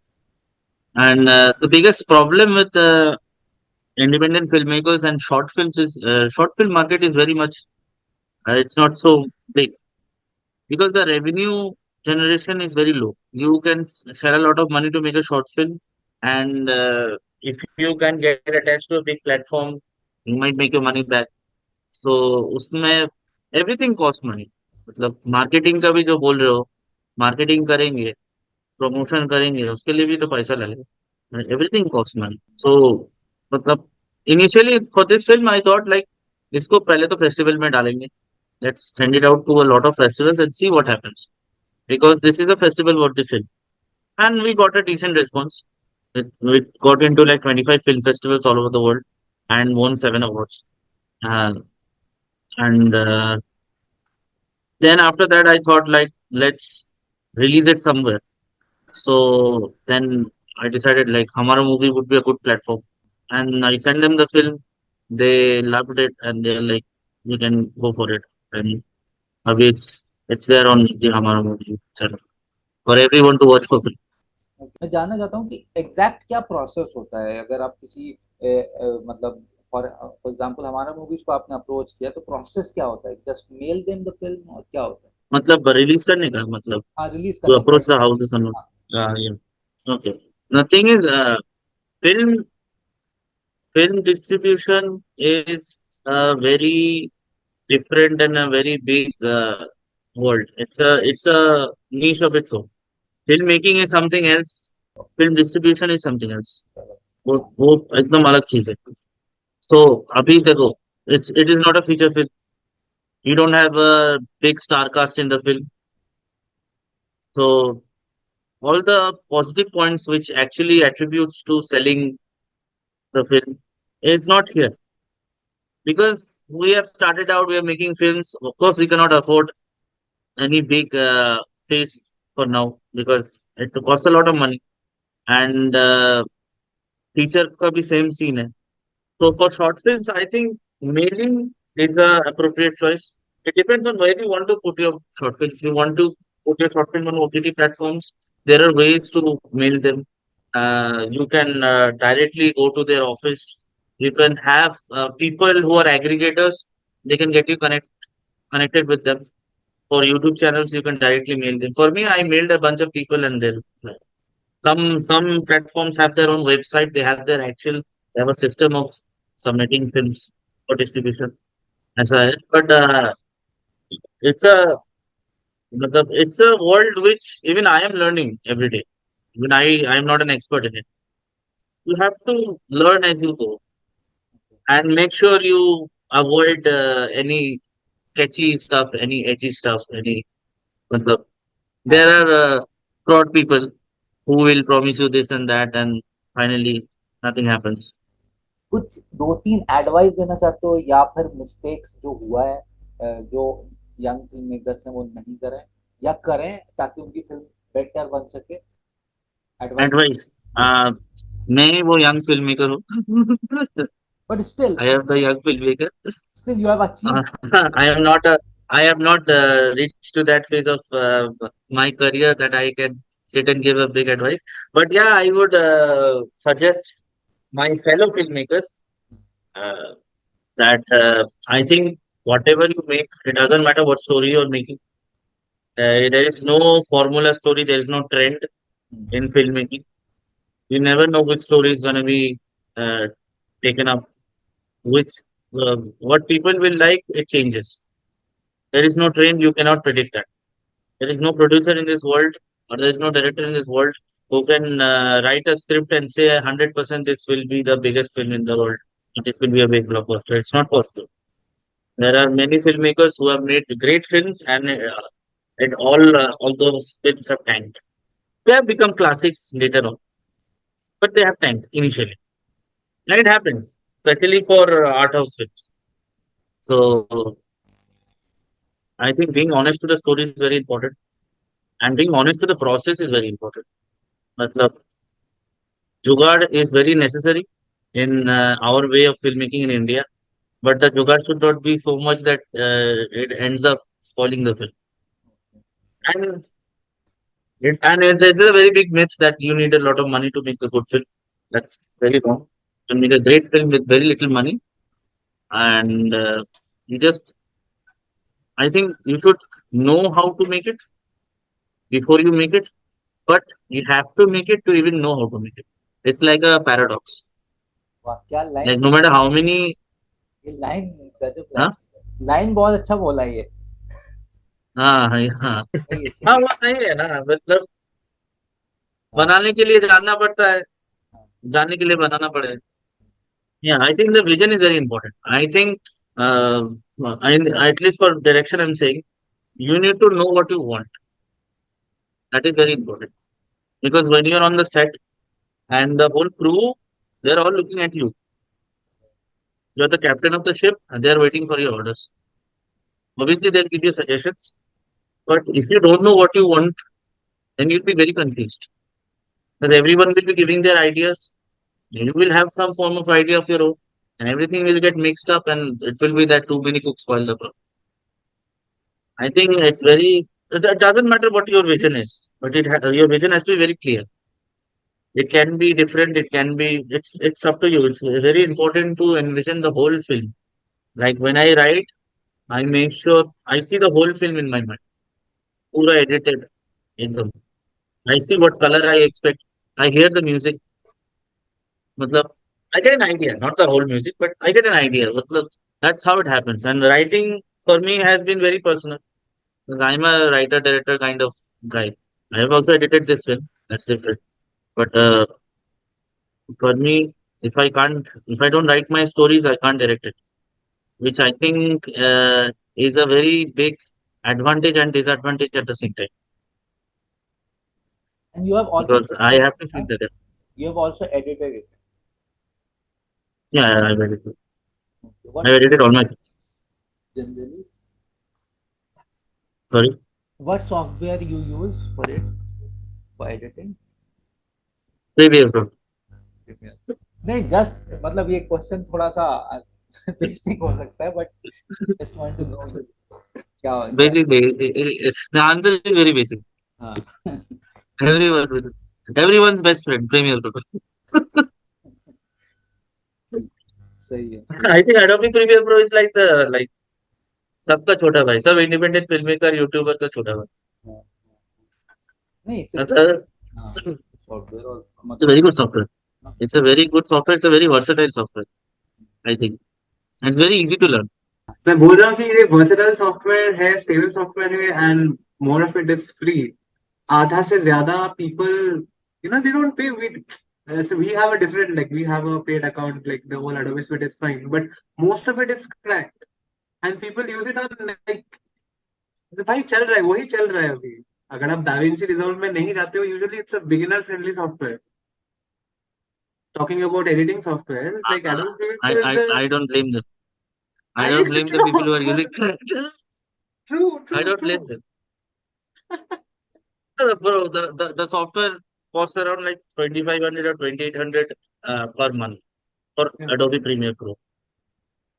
Speaker 1: And the biggest problem with independent filmmakers and short films is short film market is very much it's not so big, because the revenue generation is very low. You can share a lot of money to make a short film, and if you can get attached to a big platform, you might make your money back. So उसमें everything cost money. मतलब marketing का भी जो बोल रहे हो, marketing करेंगे, promotion करेंगे, उसके लिए भी तो पैसा लगेगा। Everything cost money. सो मतलब initially for this film I thought like इसको पहले तो फेस्टिवल में डालेंगे, let's send it out to a lot of festivals and see what happens, because this is a festival worthy film, and we got a decent response. We got into like 25 film festivals all over the world and won 7 awards. And then after that I thought like let's release it somewhere. So then I decided like Humara movie would be a good platform, and I sent them the film. They loved it, and they're like, "You can go for it." And abhi it's there on the Humara movie channel for everyone to watch for free.
Speaker 4: मैं जानना चाहता हूँ कि exact क्या process होता है, अगर आप किसी मतलब फॉर एग्जांपल हमारा मूवीज को आपने अप्रोच किया, तो प्रोसेस क्या होता है, just mail them the film और क्या होता है?
Speaker 1: मतलब रिलीज करने का मतलब
Speaker 4: हाँ, रिलीज
Speaker 1: to
Speaker 4: करने का।
Speaker 1: approach the houses and all.
Speaker 4: हाँ।
Speaker 1: Yeah. Okay. The thing is, film film distribution is a very different and a very big world. It's a niche of its own. Filmmaking is something else. Film distribution is something else. वो एकदम अलग चीज है। So अभी देखो, it is not a feature film. You don't have a big star cast in the film. So all the positive points which actually attributes to selling the film is not here, because we have started out, we are making films. Of course, we cannot afford any big face for now because it costs a lot of money, and feature का भी same scene है. So for short films, I think mailing is a appropriate choice. It depends on where you want to put your short film. If you want to put your short film on OTT platforms, there are ways to mail them. You can directly go to their office You can have people who are aggregators. They can get you connected with them. For YouTube channels, you can directly mail them. For me, I mailed a bunch of people and they'll reply. Some platforms have their own website. They have a system of submitting films for distribution. As I, but it's a it's a world which even I am learning every day. Even I am not an expert in it. You have to learn as you go and make sure you avoid any catchy stuff, any edgy stuff, any. Matlab, there
Speaker 4: And
Speaker 1: are fraud people who will promise you this and that, and finally nothing happens.
Speaker 4: कुछ दो तीन advice देना चाहते हो या फिर mistakes जो हुआ है जो यंग फिल्म मेकर्स हैं वो नहीं करें या करें ताकि उनकी फिल्म बेटर बन सके एडवाइस
Speaker 1: Advice. मैं वो young filmmaker हूँ.
Speaker 4: But still
Speaker 1: I am the young filmmaker.
Speaker 4: Still you have
Speaker 1: Uh,
Speaker 4: achieved
Speaker 1: I am not a. I have not reached to that phase of my career that I can sit and give a big advice. But yeah, I would suggest my fellow filmmakers uh, that I think whatever you make, it doesn't matter what story you're making. There is no formula story. There is no trend in filmmaking. You never know which story is going to be uh, taken up. Which what people will like, it changes. There is no trend. You cannot predict that. There is no producer in this world, or there is no director in this world who can write a script and say 100% this will be the biggest film in the world. This will be a big blockbuster. It's not possible. There are many filmmakers who have made great films, and all those films have tanked. They have become classics later on, but they have tanked initially, and it happens, especially for art house films. So I think being honest to the story is very important, and being honest to the process is very important. Matlab, Jugaad is very necessary in our way of filmmaking in India, but the Jugaad should not be so much that it ends up spoiling the film. And there's a very big myth that you need a lot of money to make a good film. That's very wrong. You make a great film with very little money, and you just, I think you should know how to make it before you make it, but you have to make it to even know how to make it. It's like a paradox.
Speaker 4: वाह क्या
Speaker 1: Like
Speaker 4: line
Speaker 1: no matter how many,
Speaker 4: ये line गजब
Speaker 1: huh?
Speaker 4: Line line बहुत अच्छा बोला ये
Speaker 1: हाँ हाँ हाँ
Speaker 4: सही है
Speaker 1: हाँ,
Speaker 4: सही
Speaker 1: वो सही है ना. मतलब
Speaker 4: हाँ
Speaker 1: बनाने के लिए जानना पड़ता है,
Speaker 4: हाँ
Speaker 1: जानने के लिए बनाना पड़ेगा. Yeah, I think the vision is very important. I think, uh, at least for direction, I'm saying you need to know what you want. That is very important because when you're on the set and the whole crew, they're all looking at you. You're the captain of the ship and they're waiting for your orders. Obviously, they'll give you suggestions, but if you don't know what you want, then you'll be very confused because everyone will be giving their ideas. You will have some form of idea of your own, and everything will get mixed up, and it will be that too many cooks spoil the broth. I think it's very. It doesn't matter what your vision is, but your vision has to be very clear. It can be different. It can be. It's up to you. It's very important to envision the whole film. Like when I write, I make sure I see the whole film in my mind. Pura edited. Ekdam. I see what color I expect. I hear the music. Matlab, I get an idea, not the whole music, but I get an idea. Matlab, that's how it happens. And writing for me has been very personal because I'm a writer director kind of guy. I have also edited this film. That's different. But for me, if I don't write my stories, I can't direct it, which I think is a very big advantage and disadvantage at the same time
Speaker 4: and you have also
Speaker 1: because I
Speaker 4: directed
Speaker 1: have
Speaker 4: it
Speaker 1: to feel
Speaker 4: huh?
Speaker 1: that.
Speaker 4: You have also edited it
Speaker 1: Yeah, I've edited.
Speaker 4: okay.
Speaker 1: I've edited all my films.
Speaker 4: Generally
Speaker 1: Sorry,
Speaker 4: what software you use for it for editing
Speaker 1: maybe I've done.
Speaker 4: नहीं just मतलब ये question थोड़ा सा basic हो सकता है but just want to know क्या क्या
Speaker 1: Basic, the answer is very basic.
Speaker 4: हाँ
Speaker 1: Everyone, everyone's best friend, Premier Pro.
Speaker 4: सही है, सही
Speaker 1: I think Adobe Premiere Pro is like the like सबका छोटा भाई, सब इंडिपेंडेंट फिल्म मेकर यूट्यूबर का छोटा भाई.
Speaker 4: है. नहीं, इट्स
Speaker 1: That's a,
Speaker 4: हाँ, सॉफ्टवेयर और
Speaker 1: it's a
Speaker 4: मतलब
Speaker 1: very good software.
Speaker 4: हाँ,
Speaker 1: It's a very good software. It's a very versatile software, I think. And it's very easy to learn.
Speaker 3: So मैं बोल रहा हूँ कि ये versatile software है, stable software है, and more of it is free. आधा से ज्यादा people, they don't pay. So we have a different, like we have a paid account, like the whole Adobe suite is fine, but most of it is cracked, and people use it on like, भाई चल रहा है, वही चल रहा है अभी. अगर आप DaVinci Resolve में नहीं जाते हो, usually it's a beginner friendly software. Talking about editing software,
Speaker 1: I,
Speaker 3: like Adobe Premiere
Speaker 1: I,
Speaker 3: Pro is
Speaker 1: I,
Speaker 3: the,
Speaker 1: I don't blame them. I
Speaker 3: I
Speaker 1: don't blame the people who are using it.
Speaker 3: true,
Speaker 1: I
Speaker 3: true,
Speaker 1: don't blame
Speaker 3: true.
Speaker 1: them. Bro, the software costs around like 2500 or 2800 per month for
Speaker 3: Yeah.
Speaker 1: Adobe Premiere Pro.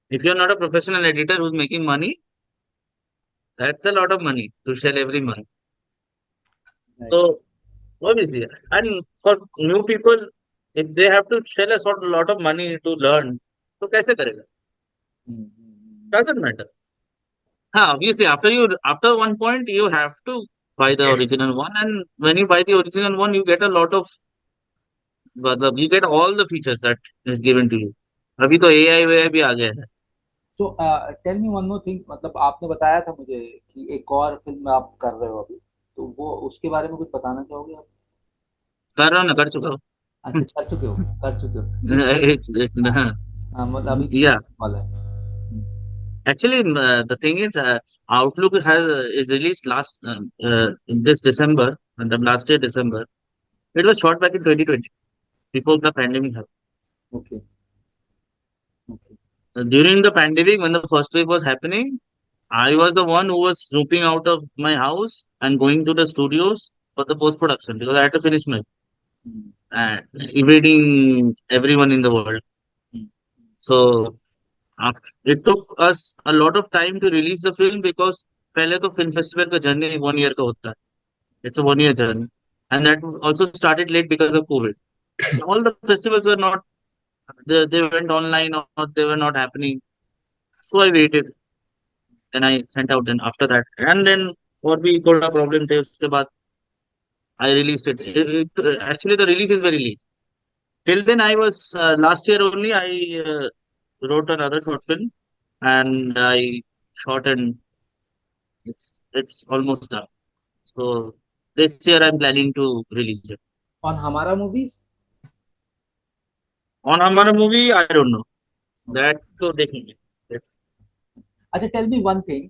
Speaker 1: If you're not a professional editor who's making money, that's a lot of money to shell every month.
Speaker 4: right.
Speaker 1: So obviously, and for new people, if they have to shell a sort lot of money to learn, तो कैसे करेगा? Doesn't matter. Obviously, after one point, you have to buy the original one, and when you buy the original one, you get a lot of, मतलब you get all the features that is given to you. अभी तो AI वेआई भी आ गया है.
Speaker 4: So tell me one more thing, मतलब आपने बताया था मुझे कि एक और फिल्म आप कर रहे हो अभी, तो वो उसके बारे में कुछ बताना चाहोगे आप?
Speaker 1: कर रहा हूँ ना, कर चुका हूँ.
Speaker 4: अच्छा, कर चुके हो ये तो.
Speaker 1: It's
Speaker 4: हाँ, हाँ, मतलब अभी
Speaker 1: yeah.
Speaker 4: वाला है.
Speaker 1: Actually, the thing is, Outlook is released in this December, and the last year December. It was shot back in 2020, before the pandemic happened.
Speaker 4: Okay, okay.
Speaker 1: During the pandemic, when the first wave was happening, I was the one who was snooping out of my house and going to the studios for the post production because I had to finish my and evading everyone in the world. So it took us a lot of time to release the film because पहले तो film festival का journey 1 year का होता है. It's a 1 year journey, and that also started late because of COVID. All the festivals were not they went online or they were not happening. So I waited. Then I sent out. Then after that, and then और भी थोड़ा problem थे उसके बाद I released it. Actually, the release is very late. Till then, I was last year only. I wrote another short film and I shot and it's almost done. So this year I'm planning to release it.
Speaker 4: On हमारा movies.
Speaker 1: On हमारा movie, I don't know. That तो देखेंगे. Let's
Speaker 4: अच्छा, tell me one thing,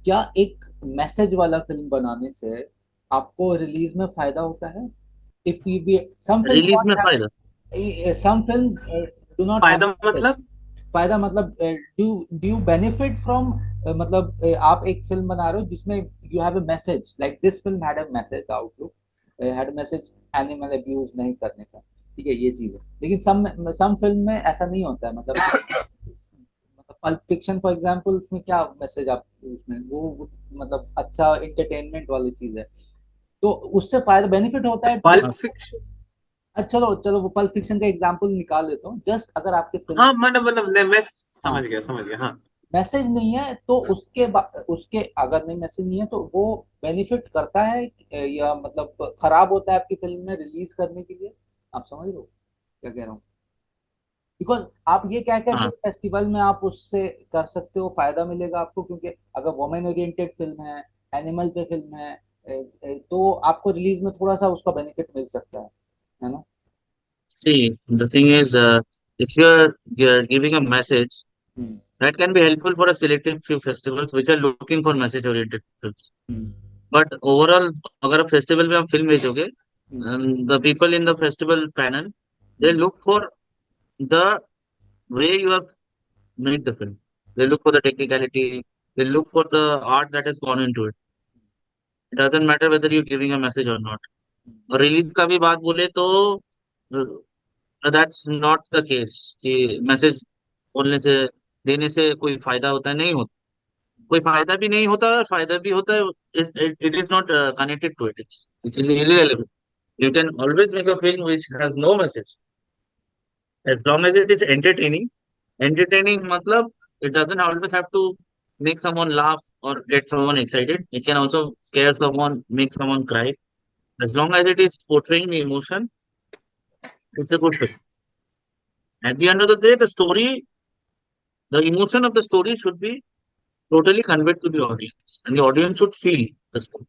Speaker 4: क्या एक message वाला film बनाने से आपको रिलीज में फायदा होता है? If you be some film
Speaker 1: release में फायदा.
Speaker 4: some film do not have
Speaker 3: फायदा
Speaker 4: message.
Speaker 3: मतलब,
Speaker 4: फायदा मतलब डू यू बेनिफिट फ्रॉम, मतलब आप एक फिल्म बना रहे हो जिसमें you have a message, like this film had a message, outlook had a message, animal abuse नहीं करने का, ठीक है, ये चीज है. लेकिन सम फिल्म में ऐसा नहीं होता है, मतलब पल्प फिक्शन फॉर एग्जांपल, उसमें क्या मैसेज आप उसमें मतलब अच्छा एंटरटेनमेंट वाली चीज है, तो उससे फायदा बेनिफिट होता है.
Speaker 3: Pulp fiction.
Speaker 4: चलो चलो, वो पल्प फिक्शन का एग्जांपल निकाल देता हूँ, जस्ट अगर आपके फिल्म,
Speaker 3: हाँ, मतलब मैं
Speaker 4: हाँ,
Speaker 3: समझ गया, हाँ.
Speaker 4: मैसेज नहीं है तो उसके अगर नहीं मैसेज नहीं है तो वो बेनिफिट करता है, या मतलब खराब होता है आपकी फिल्म में रिलीज करने के लिए? आप समझ रहे हो क्या कह रहा हूँ? बिकॉज आप ये कह करके
Speaker 1: हाँ,
Speaker 4: फेस्टिवल में आप उससे कर सकते हो, फायदा मिलेगा आपको, क्योंकि अगर वुमेन ओरिएंटेड फिल्म है, एनिमल पे फिल्म है, तो आपको रिलीज में थोड़ा सा उसका बेनिफिट मिल सकता है ना?
Speaker 1: see, the thing is, if you're giving a message,
Speaker 4: hmm,
Speaker 1: that can be helpful for a selective few festivals which are looking for message-oriented films.
Speaker 4: Hmm,
Speaker 1: But overall, अगर आप festival में आप film भेजोगे,
Speaker 4: हम्म,
Speaker 1: and the people in the festival panel, they
Speaker 4: hmm,
Speaker 1: look for the way you have made the film. They look for the technicality. They look for the art that has gone into it. It doesn't matter whether you're giving a message or not. और release का भी बात बोले तो that's not the case कि message बोलने से देने से कोई फायदा होता है, नहीं होता. कोई फायदा भी नहीं होता और फायदा भी होता है. It is not connected to it. It is irrelevant. You can always make a film which has no message. As long as it is entertaining. Entertaining, matlab, it doesn't always have to make someone laugh or get someone excited. It can also scare someone, make someone cry. As long as it is portraying the emotion, it's a good film. At the end of the day, the emotion of the story should be totally conveyed to the audience, and the audience should feel the story.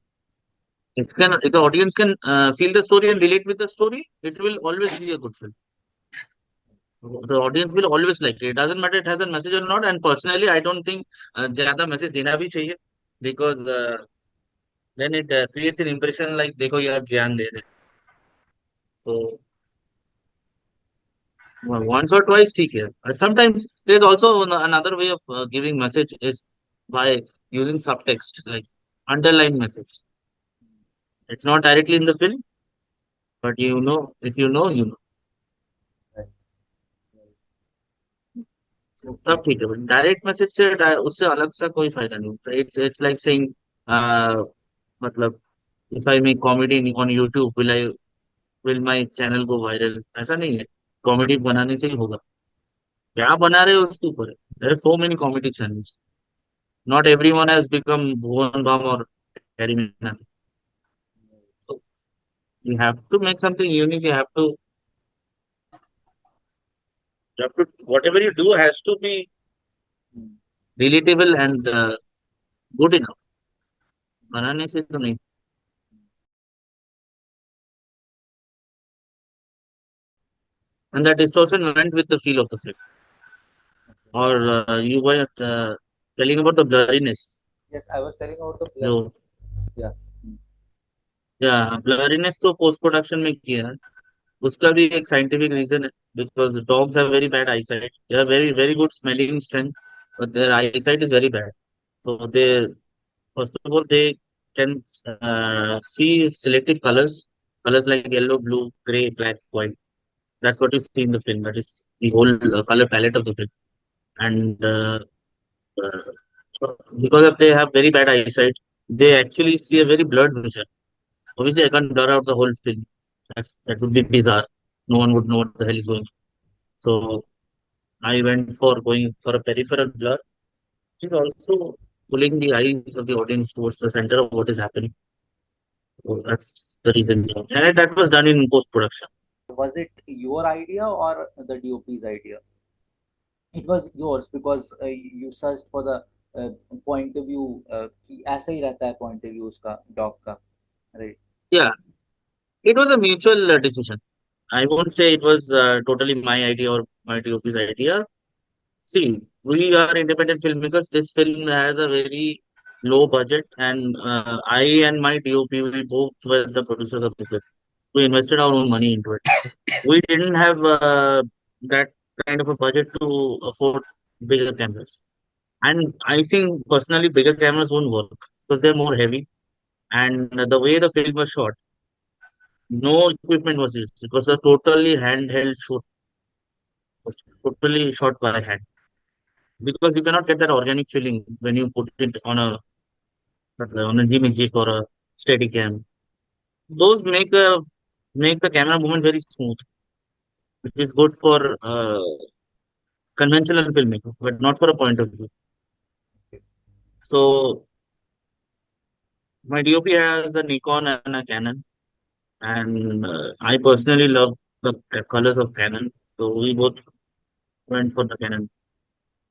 Speaker 1: If the audience can feel the story and relate with the story, it will always be a good film. The audience will always like it. It doesn't matter it has a message or not. And personally, I don't think ज़्यादा message देना भी चाहिए, because then it creates an impression like देखो यार ज्ञान दे रहे हैं. So once or twice ठीक है. Sometimes there's also another way of giving message is by using subtext, like underline message. It's not directly in the film, but if you know, you know.
Speaker 4: Right.
Speaker 1: So, तब ठीक है. Direct message से उससे अलग सा कोई फायदा नहीं होता. It's like saying, मतलब, if I make comedy on YouTube, will my channel go viral? ऐसा नहीं है. कॉमेडी बनाने से ही होगा. क्या बना रहे हो उसके ऊपर है. There are so many comedy channels. Not everyone has become Bhuvan Bam or Harry Minathi. So you have to make something unique. Whatever you do has to be
Speaker 4: Hmm.
Speaker 1: relatable and good enough. बनाने से तो नहीं. And that distortion went with the feel of the film. Or you were telling about the blurriness.
Speaker 4: Yes, I was telling about the
Speaker 1: जो
Speaker 4: blurriness. Yeah. Hmm.
Speaker 1: या blurriness तो post production में किया है. उसका भी एक scientific reason है, because dogs have very bad eyesight. They have very very good smelling strength, but their eyesight is very bad. So they first of all they can see selective colors like yellow, blue, gray, black, white. That's what you see in the film. That is the whole color palette of the film. And because of they have very bad eyesight, they actually see a very blurred vision. Obviously, I can't blur out the whole film. That would be bizarre. No one would know what the hell is going on. So I went for going for a peripheral blur, which is also pulling the eyes of the audience towards the center of what is happening. So that's the reason. And that was done in post production.
Speaker 4: Was it your idea or the DOP's idea? It was yours because you searched for the point of view कि ऐसा ही रहता है point of view उसका dog का, right?
Speaker 1: Yeah, it was a mutual decision. I won't say it was totally my idea or my DOP's idea. See, we are independent filmmakers. This film has a very low budget, and I and my DOP, we both were the producers of the film. We invested our own money into it. We didn't have that kind of a budget to afford bigger cameras. And I think personally, bigger cameras won't work because they're more heavy. And the way the film was shot, no equipment was used. It was a totally handheld shoot, was totally shot by hand, because you cannot get that organic feeling when you put it on a G or a steady cam. Those make the camera movements very smooth, which is good for conventional filmmaking, but not for a point of view. So my DOP has a Nikon and a Canon, and I personally love the colors of Canon. So we both went for the Canon.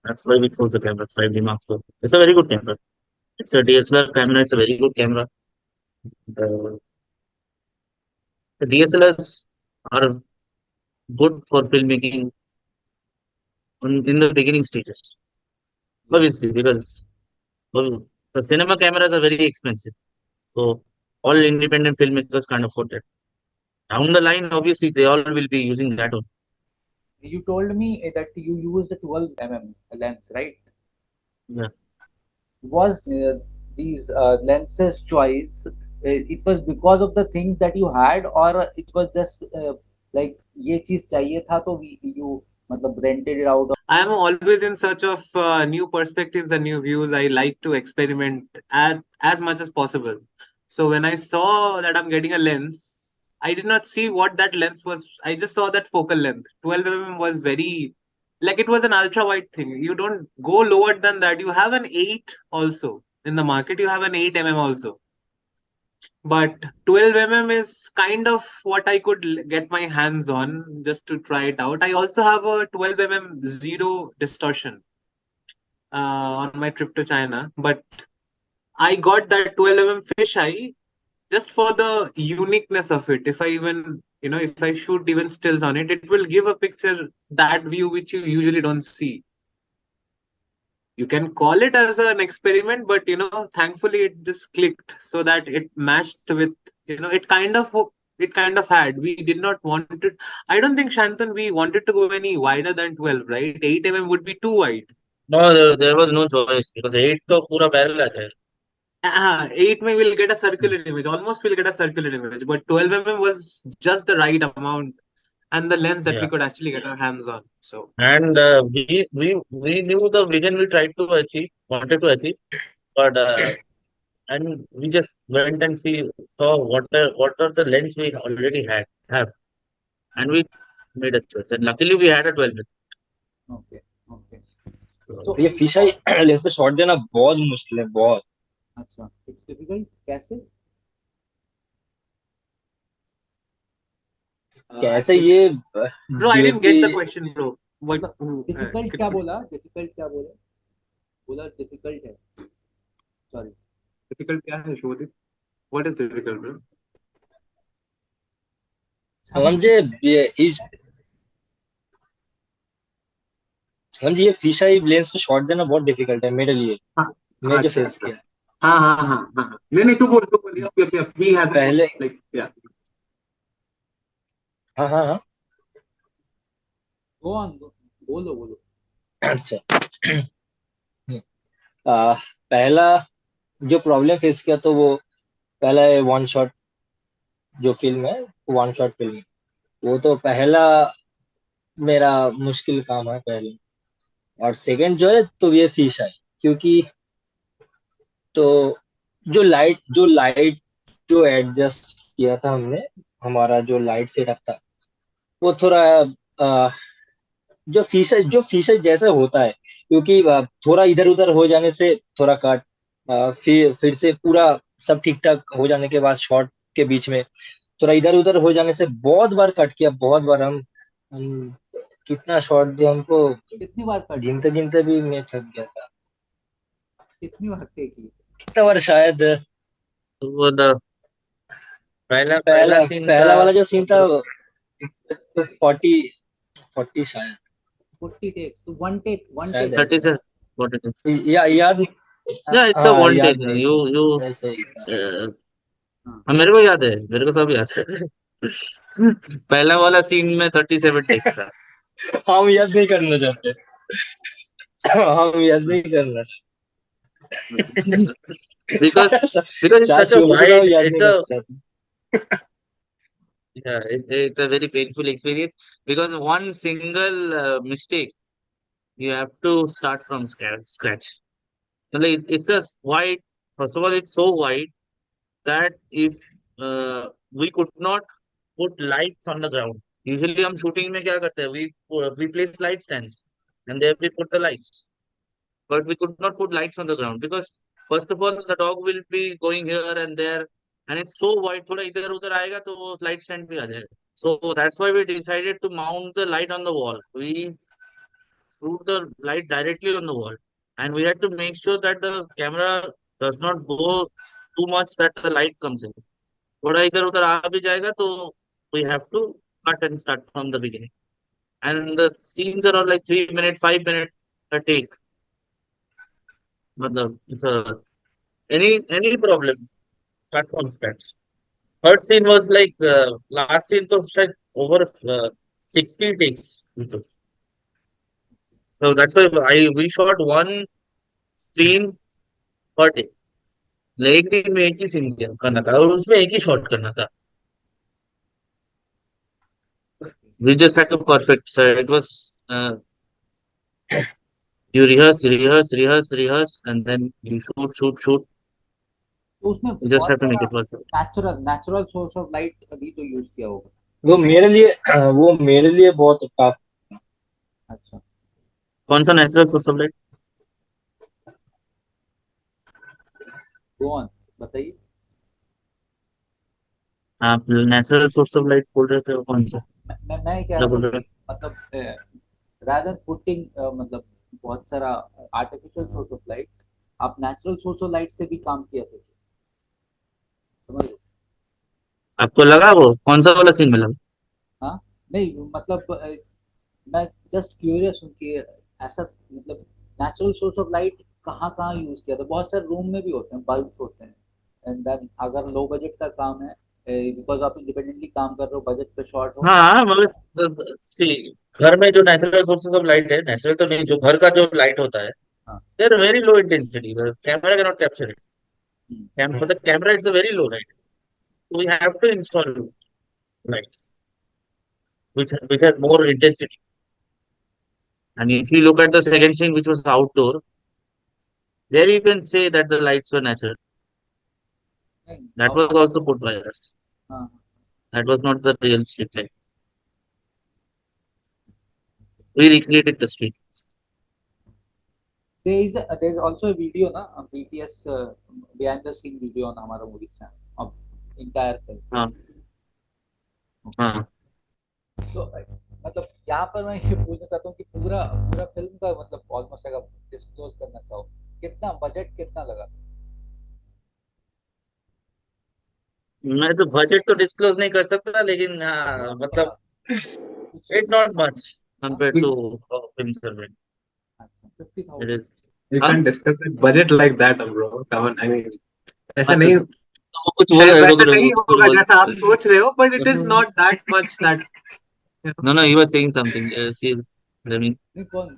Speaker 1: That's why we chose the camera 5D Mark IV. It's a very good camera. It's a DSLR camera. It's a very good camera. The, the DSLRs are good for filmmaking in the beginning stages, obviously, because well, the cinema cameras are very expensive. So all independent filmmakers can't afford that. Down the line, obviously, they all will be using that one.
Speaker 4: You told me that you used a 12 mm lens, right?
Speaker 1: Yeah.
Speaker 4: Was these lenses choice? It was because of the things that you had, or it was just like ये चीज चाहिए था तो you मतलब rented it out?
Speaker 3: I am always in search of new perspectives and new views. I like to experiment as much as possible. So when I saw that I'm getting a lens, I did not see what that lens was. I just saw that focal length. 12 was very, like, it was an ultra wide thing. You don't go lower than that. You have an 8 also in the market. You have an 8 also, but 12 is kind of what I could get my hands on just to try it out. I also have a 12 zero distortion on my trip to China, but I got that 12 fisheye just for the uniqueness of it. If I even, if I shoot even stills on it, it will give a picture, that view which you usually don't see. You can call it as an experiment, but thankfully it just clicked so that it matched with, it kind of had. We did not want it. I don't think, Shantan, we wanted to go any wider than 12, right? 8 would be too wide.
Speaker 1: No, there was no choice because 8 तो पूरा parallel आता है.
Speaker 3: 8 may will get a circular image, almost will get a circular image, but 12 was just the right amount and the length that we
Speaker 1: Yeah.
Speaker 3: could actually get our hands on. So
Speaker 1: And we knew the vision we tried to achieve, wanted to achieve, but and we just went and saw what are the lens we already have, and we made a choice. And luckily we had a 12 mm.
Speaker 4: Okay, okay.
Speaker 1: So
Speaker 4: So
Speaker 2: ये fish eye lens पे shot देना बहुत मुश्किल है, बहुत.
Speaker 4: अच्छा, it's difficult. कैसे?
Speaker 2: कैसे ये
Speaker 3: bro, I didn't
Speaker 2: DFP
Speaker 3: get the question, bro. What?
Speaker 4: मतलब difficult क्या बोला? Difficult क्या बोला? बोला difficult है. Sorry.
Speaker 3: Difficult क्या है, Shubhadeep? What is difficult, bro?
Speaker 2: समझे ये इस समझे ये फिश आई लेंस पे शॉट देना बहुत डिफिकल्ट है मेरे लिए.
Speaker 3: हाँ,
Speaker 2: मैं जो
Speaker 3: अच्छा
Speaker 2: फेस
Speaker 3: अच्छा.
Speaker 2: किया
Speaker 3: हाँ हाँ हाँ हाँ. नहीं तू बोल yep, we have
Speaker 2: पहले.
Speaker 3: like yeah.
Speaker 2: हाँ हाँ हाँ.
Speaker 4: Go on, बोलो बोलो.
Speaker 2: अच्छा. पहला जो प्रॉब्लम फेस किया तो वो पहला वन शॉट जो फिल्म है, वन शॉट फिल्म, वो तो पहला मेरा मुश्किल काम है पहले. और सेकंड जो है तो ये फिश आई, क्योंकि तो जो लाइट जो एडजस्ट किया था हमने, हमारा जो लाइट सेटअप था वो थोड़ा अ, जो फीचर जैसा होता है, क्योंकि थोड़ा इधर उधर हो जाने से थोड़ा कट, फिर से पूरा सब ठीक ठाक हो जाने के बाद शॉट के बीच में थोड़ा इधर उधर हो जाने से बहुत बार कट किया, बहुत बार. हम कितना शॉट दिया हमको,
Speaker 4: कितनी बार कट?
Speaker 2: गिनते गिनते भी मैं थक गया था.
Speaker 4: कितनी बार टेक की?
Speaker 2: कितना बार शायद.
Speaker 1: तो वो पहला
Speaker 2: पहला
Speaker 1: पहला सीन था.
Speaker 2: पहला वाला जो सीन था 40 शायद.
Speaker 4: 40 takes. तो one
Speaker 2: शायद
Speaker 4: take.
Speaker 1: 30
Speaker 2: ऐसा.
Speaker 1: से 40.
Speaker 2: याद.
Speaker 1: Yeah, it's a
Speaker 2: हाँ
Speaker 1: one take.
Speaker 2: याद है.
Speaker 1: You
Speaker 2: ऐसे ही था.
Speaker 1: uh,
Speaker 4: हाँ.
Speaker 1: हाँ, मेरे को याद है, मेरे को सब याद है. पहला वाला सीन में 37 टेक्स था.
Speaker 2: हम याद नहीं करना चाहते. हम याद नहीं करना
Speaker 1: because
Speaker 2: चाहते.
Speaker 1: because it's
Speaker 2: शायद
Speaker 1: such a
Speaker 2: शुरू से
Speaker 1: wide,
Speaker 2: हम याद
Speaker 1: it's
Speaker 2: नहीं
Speaker 1: a
Speaker 2: करना चाहते.
Speaker 1: yeah, it's a very painful experience because one single mistake you have to start from scratch. Like it's a wide. First of all, it's so wide that if we could not put lights on the ground. Usually हम shooting में क्या करते हैं? We place light stands and there we put the lights. But we could not put lights on the ground because first of all the dog will be going here and there and it's so wide. थोड़ा इधर उधर आएगा तो वो light stand भी आ जाएगा. So that's why we decided to mount the light on the wall. We screwed the light directly on the wall and we had to make sure that the camera does not go too much that the light comes in. थोड़ा इधर उधर आ भी जाएगा तो we have to cut and start from the beginning. And the scenes are all like 3 minute, 5 minute a take. मतलब it's a any problem start from scratch. Third scene was like last scene तो शायद over 60 takes. So that's why we shot one scene per day. like, एक दिन में एक ही scene करना था और उसमें एक ही शॉट करना था. We just had to perfect. So it was you rehearse, and then you shoot.
Speaker 4: तो उसमें
Speaker 1: You just
Speaker 4: बहुत
Speaker 1: have to make
Speaker 4: सारा
Speaker 1: it work.
Speaker 4: Natural source of light भी तो यूज किया होगा।
Speaker 2: वो मेरे लिए वो मेरे लिए बहुत टफ।
Speaker 4: अच्छा,
Speaker 1: कौन सा natural source of light?
Speaker 4: Go on, बताइए।
Speaker 1: आप नेचुरल सोर्स ऑफ लाइट बोल रहे थे, वो कौन सा
Speaker 4: मैं कह
Speaker 1: क्या
Speaker 4: रहा था
Speaker 1: बोल रहे
Speaker 4: कि मतलब रादर पुटिंग मतलब बहुत सारा आर्टिफिशियल सोर्स ऑफ लाइट, आप नेचुरल सोर्स ऑफ लाइट से भी काम किया था, समझ लो।
Speaker 1: थे? आपको लगा वो कौन सा वाला सीन मिला?
Speaker 4: हाँ, नहीं मतलब मैं जस्ट क्यूरियस हूँ कि ऐसा मतलब नेचुरल सोर्स ऑफ लाइट कहाँ कहाँ यूज किया था। बहुत सारे रूम में भी होते हैं, बल्ब होते हैं, एंड देन अगर लो बजट का काम है, बिकॉज आप इंडिपेंडेंटली काम कर रहे हो, बजट पे शॉर्ट हो।
Speaker 1: हाँ मगर सी, घर में जो नेचुरल सोर्सेज ऑफ लाइट है, नेचुरल तो नहीं, जो घर का जो लाइट होता है,
Speaker 4: हाँ।
Speaker 1: They are very low intensity, camera can not capture it.
Speaker 4: Hmm,
Speaker 1: For the camera it's a very low light, so we have to install lights which has more intensity. And if you look at the second scene, which was outdoor, there you can say that the lights were natural.
Speaker 4: नहीं,
Speaker 1: That was also put by us.
Speaker 4: हाँ,
Speaker 1: That was not the real street light. We recreated the street.
Speaker 4: there is also a video na, BTS behind the scene video on हमारा movie channel of entire film।
Speaker 1: हाँ हाँ।
Speaker 4: तो मतलब यहाँ पर मैं ये पूछना चाहता हूँ कि पूरा पूरा फिल्म का मतलब ऑलमोस्ट अगर डिस्क्लोज करना चाहो, कितना बजट कितना लगा?
Speaker 1: मैं तो बजट तो डिस्क्लोज नहीं कर सकता, लेकिन
Speaker 4: तो
Speaker 1: हाँ मतलब
Speaker 4: बता कुछ।
Speaker 1: it's not much
Speaker 4: हाँ,
Speaker 1: compared
Speaker 3: We,
Speaker 1: to film service.
Speaker 4: अच्छा,
Speaker 1: It
Speaker 4: 50,000।
Speaker 1: is.
Speaker 3: we
Speaker 1: हाँ
Speaker 3: can't discuss the budget like that, bro. Come on, I mean, ऐसा
Speaker 1: हाँ,
Speaker 3: नहीं,
Speaker 1: तो वो कुछ बोल
Speaker 3: शायद
Speaker 1: रहे, रुक
Speaker 3: वैसा
Speaker 1: रुक
Speaker 3: नहीं
Speaker 1: रुक, कुछ
Speaker 3: होगा
Speaker 1: बोल
Speaker 3: जैसा आप सोच रहे हो, but it is not that much that, you know.
Speaker 1: No no, he was saying something. See, I mean,
Speaker 4: नहीं कौन,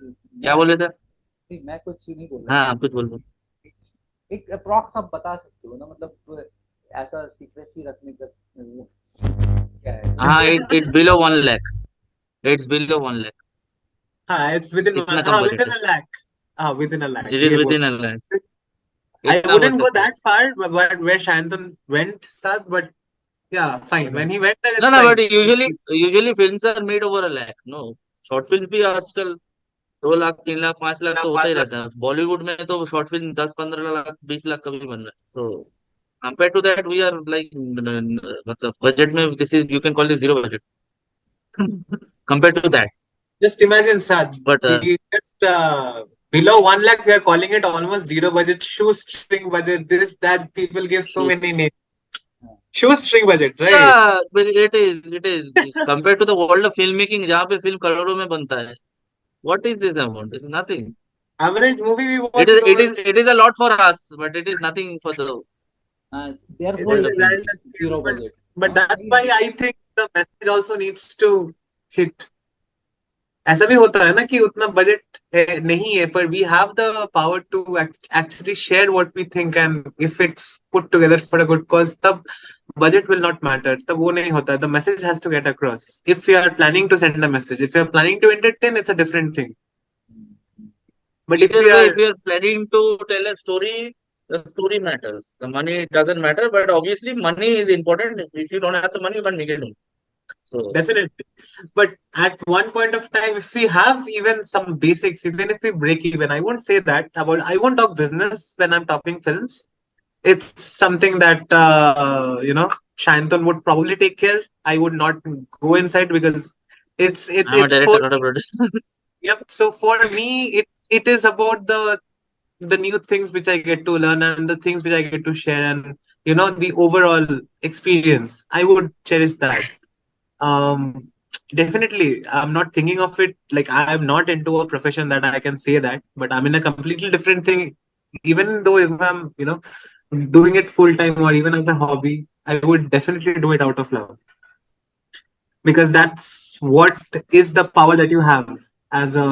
Speaker 1: क्या
Speaker 4: मैं
Speaker 1: बोले थे?
Speaker 4: नहीं, मैं कुछ नहीं बोल रहा।
Speaker 1: हाँ आप कुछ बोल रहे
Speaker 4: एक अप्रॉक्स आप बता सकते हो ना, मतलब ऐसा सीक्रेसी रखने का क्या है?
Speaker 1: हाँ, it's below 1 lakh, it's below 1 lakh,
Speaker 3: हाँ, it's within one,
Speaker 1: इतना कम
Speaker 3: हाँ,
Speaker 1: बजट
Speaker 3: within
Speaker 1: है।
Speaker 3: a lakh, हाँ, within a lakh,
Speaker 1: it is
Speaker 3: ये
Speaker 1: विद
Speaker 3: बोल,
Speaker 1: इन 1 लाख,
Speaker 3: I
Speaker 1: इतना बोल
Speaker 3: wouldn't go
Speaker 1: सकते हैं।
Speaker 3: that far, but where Shantan went, Sad, but yeah, fine. When he went there,
Speaker 1: ना
Speaker 3: it's
Speaker 1: ना, but
Speaker 3: fine.
Speaker 1: Usually usually films are made over 1 lakh. No, short film भी आजकल 2 लाख, 3 लाख, 5 लाख तो होता ही रहता है। बॉलीवुड में तो शॉर्ट फिल्म 10, 15 लाख, 20 लाख का भी बन रहा है। तो compare to that we are like, मतलब बजट में this is, you can call this zero budget compare to that.
Speaker 3: Just imagine, Sad,
Speaker 1: but
Speaker 3: we just below 1 lakh, we are calling it almost zero budget, shoestring budget, this, that, people give so many names. Shoestring budget, right?
Speaker 1: Yeah, but it is compared to the world of filmmaking, जहाँ पे film करोड़ों में बनता है। What is this amount? It's nothing.
Speaker 3: Average movie we
Speaker 1: It
Speaker 3: watch
Speaker 1: is
Speaker 3: is
Speaker 1: it
Speaker 3: over.
Speaker 1: is it is a lot for us, but it is nothing for the
Speaker 3: It
Speaker 4: therefore
Speaker 3: is
Speaker 1: world of
Speaker 3: a grand
Speaker 1: filmmaking.
Speaker 3: scale,
Speaker 4: zero
Speaker 3: but
Speaker 4: budget. हाँ,
Speaker 3: that's
Speaker 4: सही
Speaker 3: why
Speaker 4: है।
Speaker 3: I think the message also needs to hit. ऐसा भी होता है ना कि उतना बजट नहीं है, पर we have the power to actually share what we think, and if it's put together for a good cause, तब budget will not matter, तब वो नहीं होता, the message has to get across. If you are planning to send a message, if you are planning to entertain, it's a different thing, but if
Speaker 1: Either
Speaker 3: you
Speaker 1: way,
Speaker 3: are,
Speaker 1: if you are planning to tell a story, the story matters. The money doesn't matter, but obviously money is important. If you don't have the money, you can't make it. So
Speaker 3: definitely, but at one point of time, if we have even some basics, even if we break even, I won't say that about, I won't talk business when I'm talking films. It's something that Shantan would probably take care. I would not go inside because it's
Speaker 1: I'm a
Speaker 3: it's
Speaker 1: director,
Speaker 3: for
Speaker 1: not a producer.
Speaker 3: yep. So for me, it is about the new things which I get to learn and the things which I get to share, and the overall experience. I would cherish that. Um, Definitely, I'm not thinking of it like I'm not into a profession that I can say that, but I'm in a completely different thing. Even though if I'm doing it full time or even as a hobby, I would definitely do it out of love, because that's what is the power that you have as a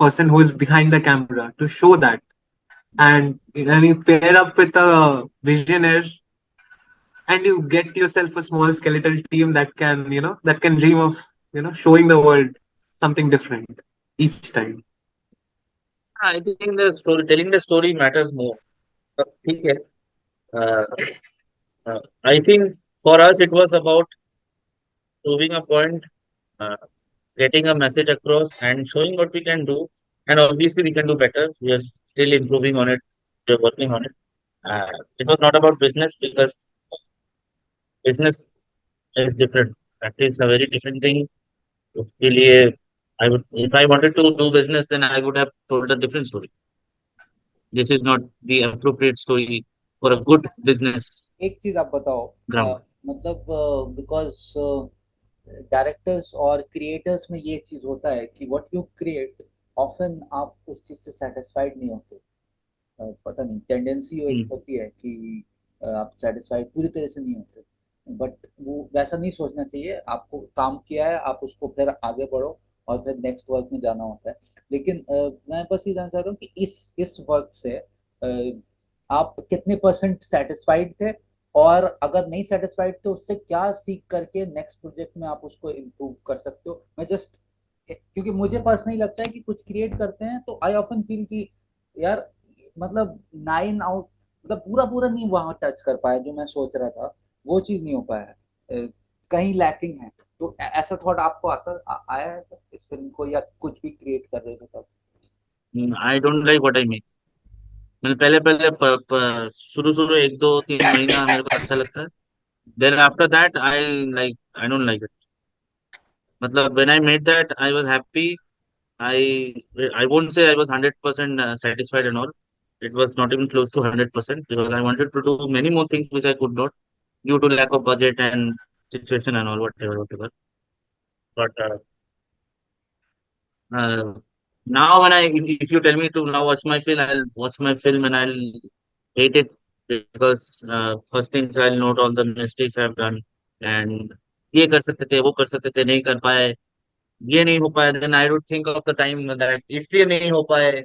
Speaker 3: person who is behind the camera to show that. And when you pair up with a visionary and you get yourself a small skeletal team that can dream of showing the world something different each time.
Speaker 1: I think the story, telling the story matters more. ठीक है, Uh, I think for us it was about proving a point, uh, getting a message across, and showing what we can do. And obviously, we can do better. We are still improving on it. We are working on it. It was not about business because business is different. That is a very different thing. उसके लिए I would, if I wanted to do business, then I would have told a different story. This is not the appropriate story for a good business
Speaker 4: एक चीज आप बताओ,
Speaker 1: ground.
Speaker 4: मतलब because directors और creators में ये चीज होता है कि व्हाट यू क्रिएट ऑफन आप उस चीज से सेटिस्फाइड नहीं होते। पता नहीं, टेंडेंसी एक
Speaker 1: Hmm.
Speaker 4: होती है कि आप सेटिस्फाइड पूरी तरह से नहीं होते, बट वो वैसा नहीं सोचना चाहिए। आपको काम किया है, आप उसको फिर आगे बढ़ो और फिर नेक्स्ट वर्क में जाना होता है। लेकिन मैं बस ये जानना चाह रहा हूँ कि इस वर्क से आप कितने परसेंट सेटिस्फाइड थे, और अगर नहीं सेटिस्फाइड तो उससे क्या सीख करके नेक्स्ट प्रोजेक्ट में आप उसको इम्प्रूव कर सकते हो। मैं जस्ट, क्योंकि मुझे पर्सनली लगता है कि कुछ क्रिएट करते हैं तो आई ऑफन फील कि यार, मतलब 9 आउट, मतलब पूरा पूरा नहीं वहां टच कर पाया जो मैं सोच रहा था, वो चीज नहीं हो पाया है, कहीं लैकिंग है। तो ऐसा थॉट आपको आया है क्या इस फिल्म को, या कुछ भी क्रिएट कर रहे थे तब?
Speaker 1: I don't like what I make. मैंने पहले पहले शुरू शुरू एक दो तीन महीना मेरे को अच्छा लगता है. Then after that, I don't like it. मतलब when I made that, I was happy. I I won't say I was 100% satisfied and all. It was not even close to 100% because I wanted to do many more things which I could not due to lack of budget and situation and all whatever whatever. But uh, now when if you tell me to now watch my film, I'll watch my film and I'll hate it because first things I'll note all the mistakes I've done and ये कर सकते थे वो कर सकते थे नहीं कर पाए ये नहीं हो पाया then I would think of the time that इसलिए नहीं हो पाए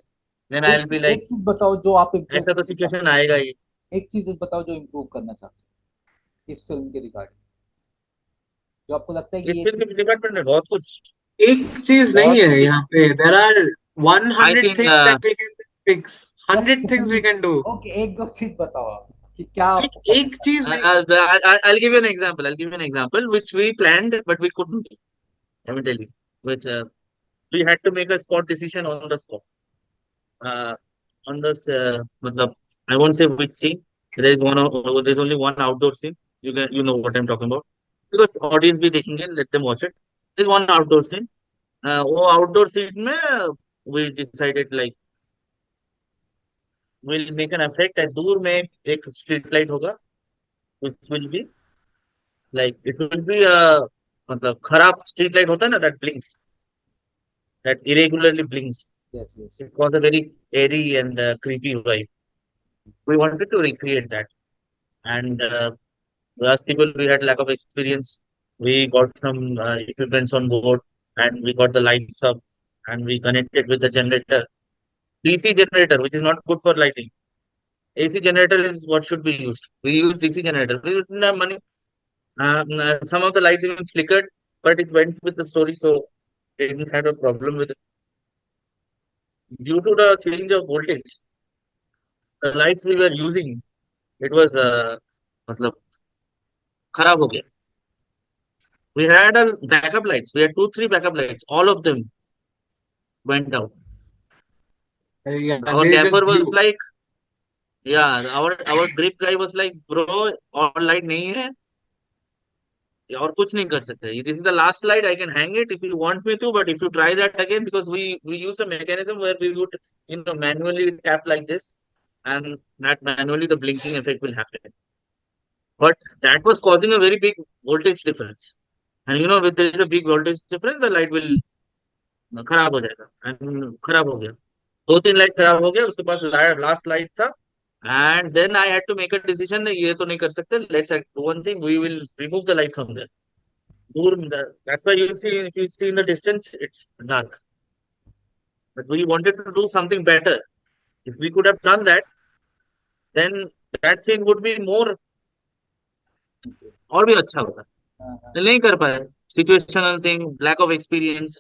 Speaker 1: then
Speaker 4: एक
Speaker 1: I'll be
Speaker 4: एक
Speaker 1: like
Speaker 4: चीज बताओ जो आप इम्प्रूव
Speaker 1: ऐसा तो
Speaker 4: करना चाहते
Speaker 1: सिचुएशन आएगा ही.
Speaker 4: हो, एक चीज बताओ जो इम्प्रूव करना चाहते हो इस फिल्म के रिगार्डिंग, जो आपको लगता है कि
Speaker 1: इस
Speaker 4: ये
Speaker 1: फिल्म
Speaker 4: चीज।
Speaker 1: के डिपार्टमेंट में बहुत कुछ
Speaker 3: एक चीज नहीं
Speaker 1: बहुत
Speaker 3: है यहाँ पे, there are one
Speaker 1: I
Speaker 3: hundred
Speaker 1: think
Speaker 3: things that we can fix,
Speaker 4: just
Speaker 3: 100 things we can do.
Speaker 4: Okay, एक दो चीज बताओ आप कि क्या
Speaker 3: एक
Speaker 4: आपको करना
Speaker 3: एक
Speaker 4: चाहते
Speaker 3: चीज नहीं।
Speaker 1: I'll give you an example. I'll give you an example which we planned but we couldn't. Let me tell you. Which we had to make a spot decision on the spot. Uh, on this, matlab, I won't say which scene. There is there's only one outdoor scene. You know what I'm talking about because audience भी देखेंगे. Let them watch it. There's one outdoor scene. वो outdoor scene में we decided like we'll make an effect. दूर में एक street light होगा. Which will be like it will be a मतलब खराब street light होता है ना that blinks, that irregularly blinks.
Speaker 4: हैं? Yes yes.
Speaker 1: It was a very airy and creepy vibe. We wanted to recreate that, and last people we had lack of experience. We got some equipments on board, and we got the lights up, and we connected with the generator, DC generator, which is not good for lighting. AC generator is what should be used. We used DC generator. We didn't have money. Some of the lights even flickered, but it went with the story, so it didn't have a problem with it. Due to the change of voltage, the lights we were using, it was मतलब खराब हो गया. We had a backup lights. We had two, three backup lights. All of them went out.
Speaker 3: Yeah,
Speaker 1: Our
Speaker 3: they just
Speaker 1: gaffer was
Speaker 3: blew.
Speaker 1: like, yeah, our grip guy was like, bro, all light नहीं है और कुछ नहीं कर सकते. This is the last light. I can hang it if you want me to, but if you try that again, because we used a mechanism where we would manually tap like this, and that manually the blinking effect will happen. But that was causing a very big voltage difference. And with there is a big voltage difference, the light will खराब हो जाएगा. And खराब हो गया. दो तीन light खराब हो गया. उसके पास लास्ट लाइट था. And then I had to make a decision. ये तो नहीं कर सकते. Let's do one thing. We will remove the light from there. दूर that's why you see if you see in the distance it's dark. But we wanted to do something better. If we could have done that, then that scene would be more और भी अच्छा होता.
Speaker 4: हाँ हाँ।
Speaker 1: नहीं कर पाए. Situational thing, lack of experience.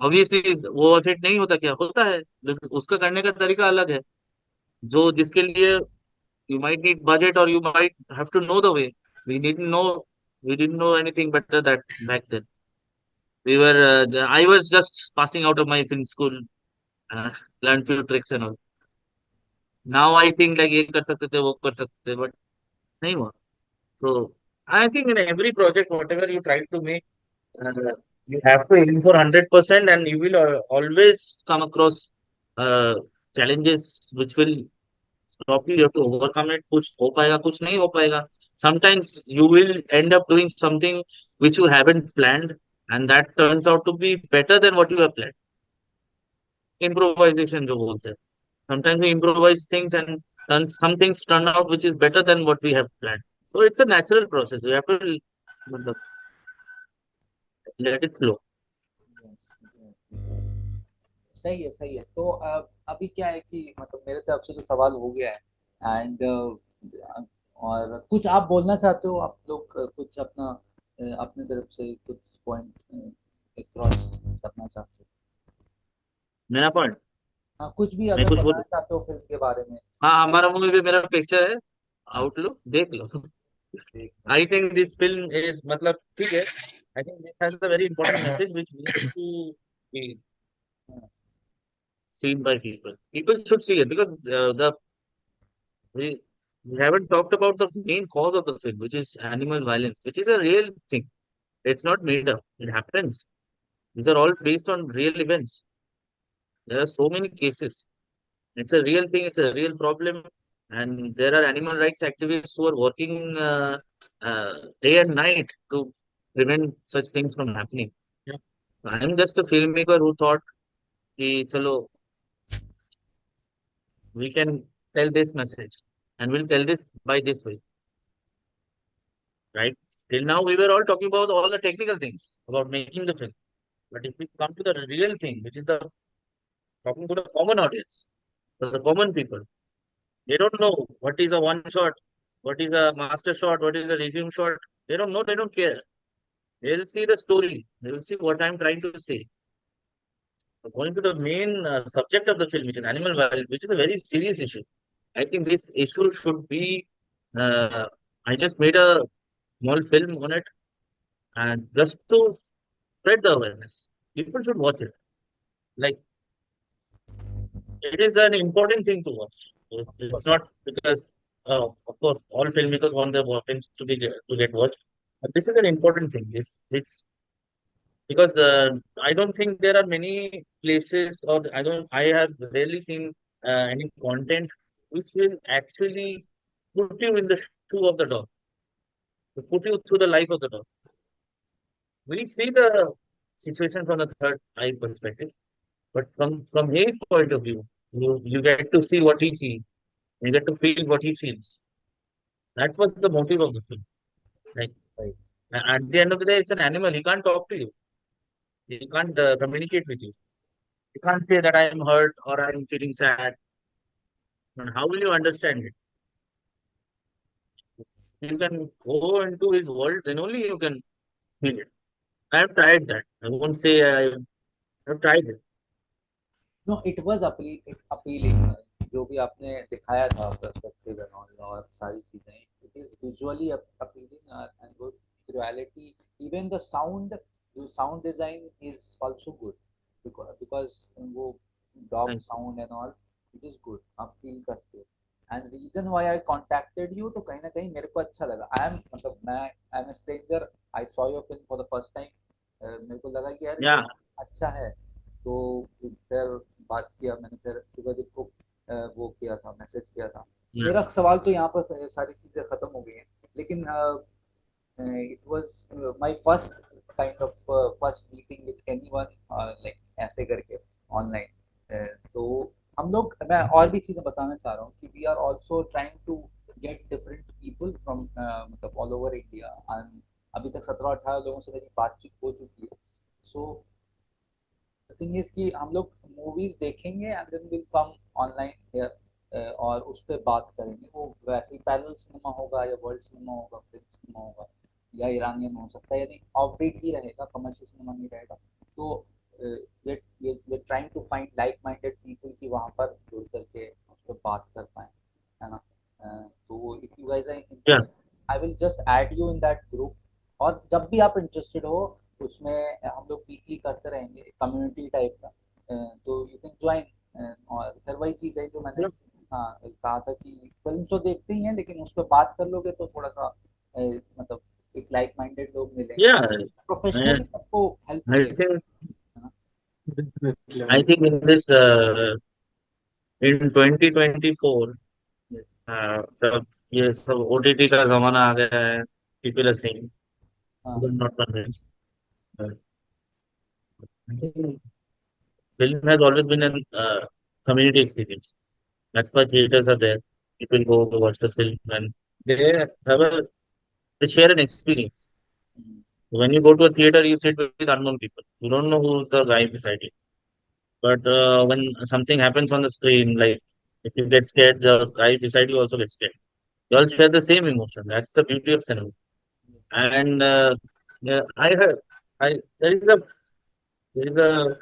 Speaker 1: Obviously वो इफेक्ट नहीं होता क्या होता है लेकिन उसका करने का तरीका अलग है. जो जिसके लिए you might need budget, or you might have to know the way. We didn't know anything better that back then. I was just passing out of my film school, uh, learned few tricks and all. Now I think like ये कर सकते थे, वो कर सकते थे, but नहीं हुआ. So I think in every project, whatever you try to make, uh, you have to aim for 100%, and you will always come across uh, challenges which will stop you. You have to overcome it. कुछ हो पाएगा, कुछ नहीं हो पाएगा. Sometimes you will end up doing something which you haven't planned, and that turns out to be better than what you have planned. Improvisation जो बोलते हैं. Sometimes we improvise things, and some things turn out which is better than what we have planned. So it's a natural process. We have to मतलब, let it flow.
Speaker 4: सही है, सही है. तो अभी क्या है कि मतलब मेरे तरफ से तो सवाल हो गया है. एंड और कुछ आप बोलना चाहते हो, आप लोग कुछ अपना अपनी तरफ से कुछ पॉइंट क्रॉस करना चाहते हो?
Speaker 1: मेरा पॉइंट,
Speaker 4: हाँ, कुछ भी
Speaker 1: मैं
Speaker 4: अगर
Speaker 1: कुछ
Speaker 4: बताना
Speaker 1: बोलूं.
Speaker 4: चाहते हो फिल्म के बारे में.
Speaker 1: हाँ, हमारा मूवी पे मेरा पिक्चर है.
Speaker 4: हाँ,
Speaker 1: आउटलुक देख लो.
Speaker 4: देख लो.
Speaker 1: I think this film is मतलब ठीक है. I think this has a very important message which needs to be
Speaker 4: हाँ,
Speaker 1: seen by people. People should see it because the we, we haven't talked about the main cause of the film, which is animal violence, which is a real thing. It's not made up. It happens. These are all based on real events. There are so many cases. It's a real thing. It's a real problem, and there are animal rights activists who are working day and night to prevent such things from happening. Yeah. I'm just a filmmaker who thought, कि चलो, we can tell this message, and we'll tell this by this way, right? Till now, we were all talking about all the technical things about making the film. But if we come to the real thing, which is the talking to the common audience, to the common people, they don't know what is a one shot, what is a master shot, what is a resume shot. They don't know, they don't care. They'll see the story, they will see what I'm trying to say. So going to the main subject of the film, which is animal violence, which is a very serious issue. I think this issue should be. Uh, I just made a small film on it, and just to spread the awareness, people should watch it. Like, it is an important thing to watch. It's not because, of course, all filmmakers want their films to get watched, but this is an important thing. It's because I don't think there are many places, or I have rarely seen any content which will actually put you in the shoe of the dog, to put you through the life of the dog. We see the situation from the third eye perspective, but from his point of view, you get to see what he sees. You get to feel what he feels. That was the motive of the film. Like,
Speaker 4: right.
Speaker 1: at the end of the day, it's an animal. He can't talk to you. He can't communicate with you. You can't say that I am hurt or I am feeling sad. And how will you understand it? You can go into his world, then only you can feel it. I have tried that. I won't say I have tried it.
Speaker 4: नो, it was appealing. जो भी आपने दिखाया था perspective and all और सारी चीजें, it is visually appealing and good. Reality, even the sound, जो sound design is also good, because वो dog
Speaker 1: Thank
Speaker 4: sound and all, it is good. आप फील करते हो. And reason why I contacted you, तो कहीं ना कहीं मेरे को अच्छा लगा. आई एम मतलब मैं I am a stranger. I saw your film for the first time. मेरे को लगा कि यार
Speaker 1: you.
Speaker 4: ये
Speaker 1: Yeah,
Speaker 4: अच्छा है. तो फिर बात किया मैंने, फिर शुभदीप को वो किया था, मैसेज किया था.
Speaker 1: yeah.
Speaker 4: मेरा सवाल तो यहाँ पर सारी चीज़ें ख़त्म हो गई हैं, लेकिन it was my first kind of first meeting with anyone, like ऐसे करके ऑनलाइन. तो हम लोग, मैं और भी चीज़ें बताना चाह रहा हूँ कि we are also trying to get different people from मतलब ऑल ओवर इंडिया. अभी तक 17-18 लोगों से मेरी बातचीत हो चुकी है. सो थिंग इज कि हम लोग मूवीज देखेंगे and then will come online here, और उस पर बात करेंगे. वो वैसे ही पैरेलल सिनेमा होगा, या वर्ल्ड सिनेमा होगा, फिल्म सिनेमा होगा, या ईरानियन हो सकता है, यानी ऑफबीट ही रहेगा, कमर्शियल सिनेमा नहीं रहेगा. तो we trying to find like minded people कि वहाँ पर जुड़ करके उस पर बात कर पाए, है ना. guys are
Speaker 1: Yeah,
Speaker 4: interested, I will just add you in that group. और जब भी आप इंटरेस्टेड हो उसमें हम लोग वीकली करते रहेंगे कम्युनिटी टाइप का, तो यू कैन ज्वाइन। और फिर वही चीज़ है जो मैंने
Speaker 1: yeah,
Speaker 4: हाँ कहा था कि फिल्म तो देखते ही हैं लेकिन उस पर बात कर लोगे तो थोड़ा सा मतलब एक लाइक माइंडेड लोग मिलेंगे,
Speaker 1: yeah. I,
Speaker 4: प्रोफेशनली सबको हेल्प
Speaker 1: I
Speaker 4: चाहिए,
Speaker 1: think
Speaker 4: है ना।
Speaker 3: Definitely,
Speaker 1: I
Speaker 3: man.
Speaker 1: think in this in 2024
Speaker 4: Yes.
Speaker 1: तब ये सब ओटीटी का जमाना आ गया है. People are saying
Speaker 4: हाँ
Speaker 1: not convinced. Uh, I think film has always been a community experience. That's why theaters are there. People go to watch the film and they have a they share an experience.
Speaker 4: Hmm,
Speaker 1: When you go to a theater, you sit with unknown people. You don't know who's the guy beside you. But when something happens on the screen, like if you get scared, the guy beside you also gets scared. You all share the same emotion. That's the beauty of cinema. And yeah, I heard, I there is a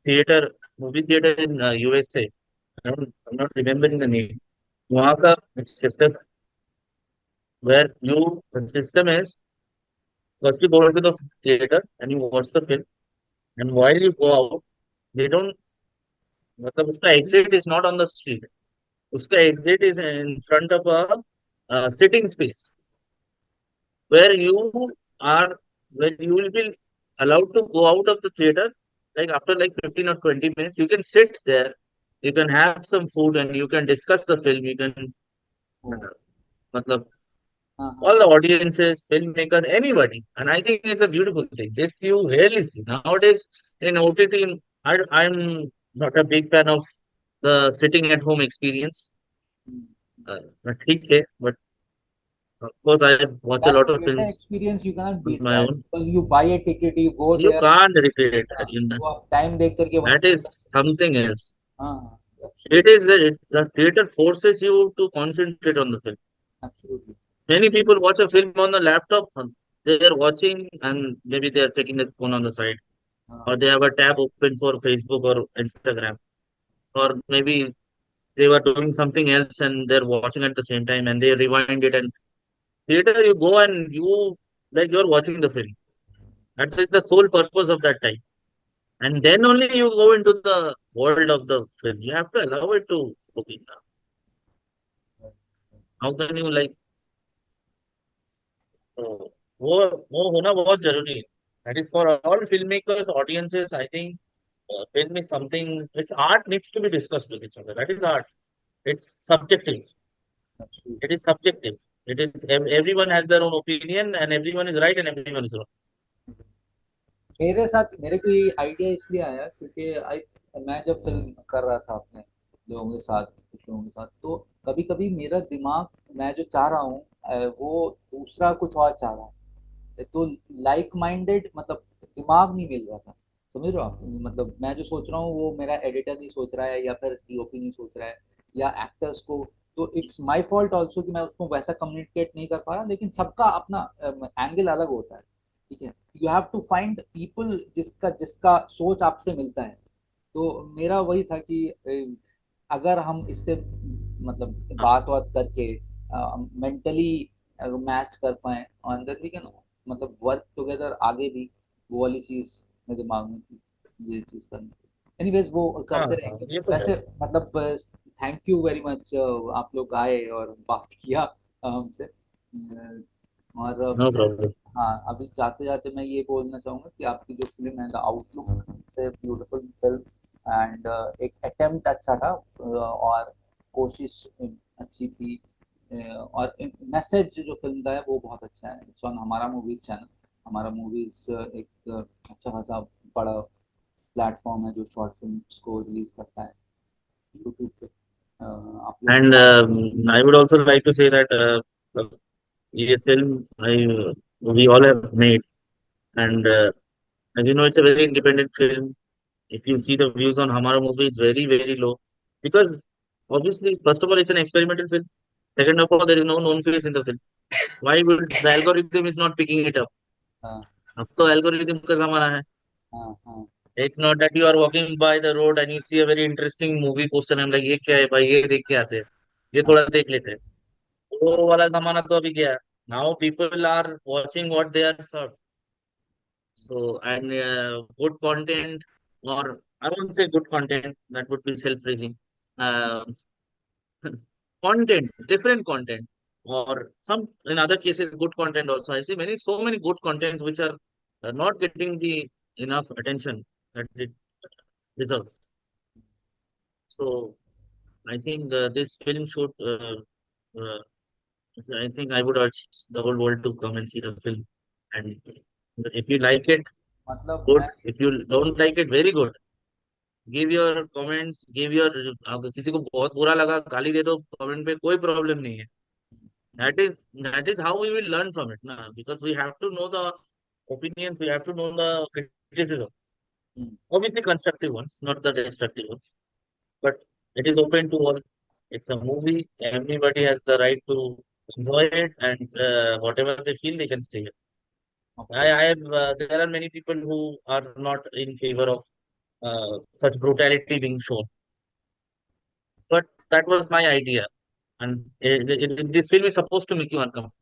Speaker 1: theater, movie theater in USA. I'm not remembering the name. वहाँ का system where the system is first you go into the theater and you watch the film, and while you go out, they don't, मतलब उसका exit is not on the street. उसका exit is in front of a sitting space where are where you will be allowed to go out of the theater, like after like 15 or 20 minutes you can sit there, you can have some food and you can discuss the film, you can
Speaker 4: O,
Speaker 1: uh, मतलब
Speaker 4: हाँ हाँ
Speaker 1: all the audiences, filmmakers, anybody. And I think it's a beautiful thing. This you rarely see. Nowadays in OTT, I'm not a big fan of the sitting at home experience.
Speaker 4: Hmm.
Speaker 1: But ठीक है, but of course I watch a
Speaker 4: That
Speaker 1: lot of
Speaker 4: theater
Speaker 1: films
Speaker 4: experience you cannot
Speaker 1: on
Speaker 4: beat
Speaker 1: my
Speaker 4: that
Speaker 1: own.
Speaker 4: because you buy a ticket, you go
Speaker 1: You
Speaker 4: there,
Speaker 1: can't recreate that.
Speaker 4: वो आप time देख करके वहीं
Speaker 1: That is something else.
Speaker 4: हाँ हाँ
Speaker 1: It
Speaker 4: absolutely
Speaker 1: is the theater forces you to concentrate on the film.
Speaker 4: absolutely
Speaker 1: Many people watch a film on the laptop. They are watching and maybe they are checking their phone on the side,
Speaker 4: हाँ
Speaker 1: or they have a tab open for Facebook or Instagram, or maybe they were doing something else and they're watching at the same time and they rewind it. And theater, you go and you like you're watching the film. That is the sole purpose of that time. And then only you go into the world of the film. You have to allow it to okay, how can you like तो वो होना बहुत जरूरी है. That is for all filmmakers, audiences. I think film is something. It's art needs to be discussed with each other. That is art. It's subjective.
Speaker 4: absolutely।
Speaker 1: It is subjective. It is everyone has their own opinion, and everyone is right and everyone is wrong.
Speaker 4: मेरे साथ मेरे को ये idea इसलिए आया क्योंकि मैं जब फिल्म कर रहा था अपने लोगों के साथ कुछ लोगों के साथ तो कभी कभी मेरा दिमाग मैं जो चाह रहा हूँ वो दूसरा कुछ और चाह रहा है, तो लाइक माइंडेड मतलब दिमाग नहीं मिल रहा था, समझ रहे हो आप, मतलब मैं जो सोच रहा हूँ वो मेरा एडिटर नहीं सोच रहा है या फिर डीओपी नहीं सोच रहा है या एक्टर्स को, तो इट्स माय फॉल्ट ऑल्सो कि मैं उसको वैसा कम्युनिकेट नहीं कर पा रहा, लेकिन सबका अपना एंगल अलग होता है, ठीक है। You have to find people जिसका जिसका सोच आपसे मिलता है, तो मेरा वही था कि अगर हम इससे मतलब बात बात करके मेंटली मैच कर पाए और देन वी कैन मतलब वर्क टुगेदर आगे भी, वो वाली चीज मेरे दिमाग में थी ये चीज करनी। एनीवेज वो
Speaker 1: हाँ
Speaker 4: करते
Speaker 1: हाँ
Speaker 4: रहेंगे
Speaker 1: ये तो है.
Speaker 4: वैसे, मतलब थैंक यू वेरी मच आप लोग आए और बात किया हमसे, और
Speaker 1: No problem.
Speaker 4: हाँ अभी जाते जाते मैं ये बोलना चाहूँगा कि आपकी जो फिल्म है द आउटलुक से ब्यूटीफुल फिल्म एंड एक अटेम्प्ट अच्छा था और कोशिश अच्छी थी, और मैसेज जो फिल्म का है वो बहुत अच्छा है, इट्स ऑन हमारा मूवीज चैनल। हमारा मूवीज एक अच्छा खासा बड़ा प्लेटफॉर्म है जो शॉर्ट फिल्म्स को रिलीज करता है यूट्यूब पे, आप लोग
Speaker 1: And I would also like to say that ये film we all have made, and as you know, it's a very independent film. If you see the views on Humara movie, it's very, very low. Because obviously, first of all, it's an experimental film. Second of all, there is no known face in the film. Why would the algorithm is not picking it up?
Speaker 4: हाँ
Speaker 1: अब तो algorithm का जमाना है.
Speaker 4: हाँ हाँ
Speaker 1: It's not that you are walking by the road and you see a very interesting movie poster and I'm like, ये क्या है भाई, ये देख के आते हैं, ये
Speaker 4: हाँ
Speaker 1: थोड़ा देख लेते हैं. वो वाला जमाना तो अभी गया. Now people are watching what they are served. So, and good content, or I won't say good content, that would be self-praising. Uh, Content, different content, or some in other cases good content also. I see so many good contents which are not getting the enough attention that it deserves. So I think this film should. Uh, I think I would urge the whole world to come and see the film. And if you like it,
Speaker 4: मतलब
Speaker 1: good.
Speaker 4: मैं
Speaker 1: If you don't like it, very good. Give your comments. Give your. अगर किसी को बहुत बुरा लगा, गाली दे दो कमेंट पे, कोई प्रॉब्लम नहीं है. That is how we will learn from it, na? Because we have to know the opinions. We have to know the criticism. Obviously, constructive ones, not the destructive ones. But it is open to all. It's a movie. Everybody has the right to enjoy it, and whatever they feel, they can say it. I have. There are many people who are not in favor of such brutality being shown, but that was my idea, and this film is supposed to make you uncomfortable.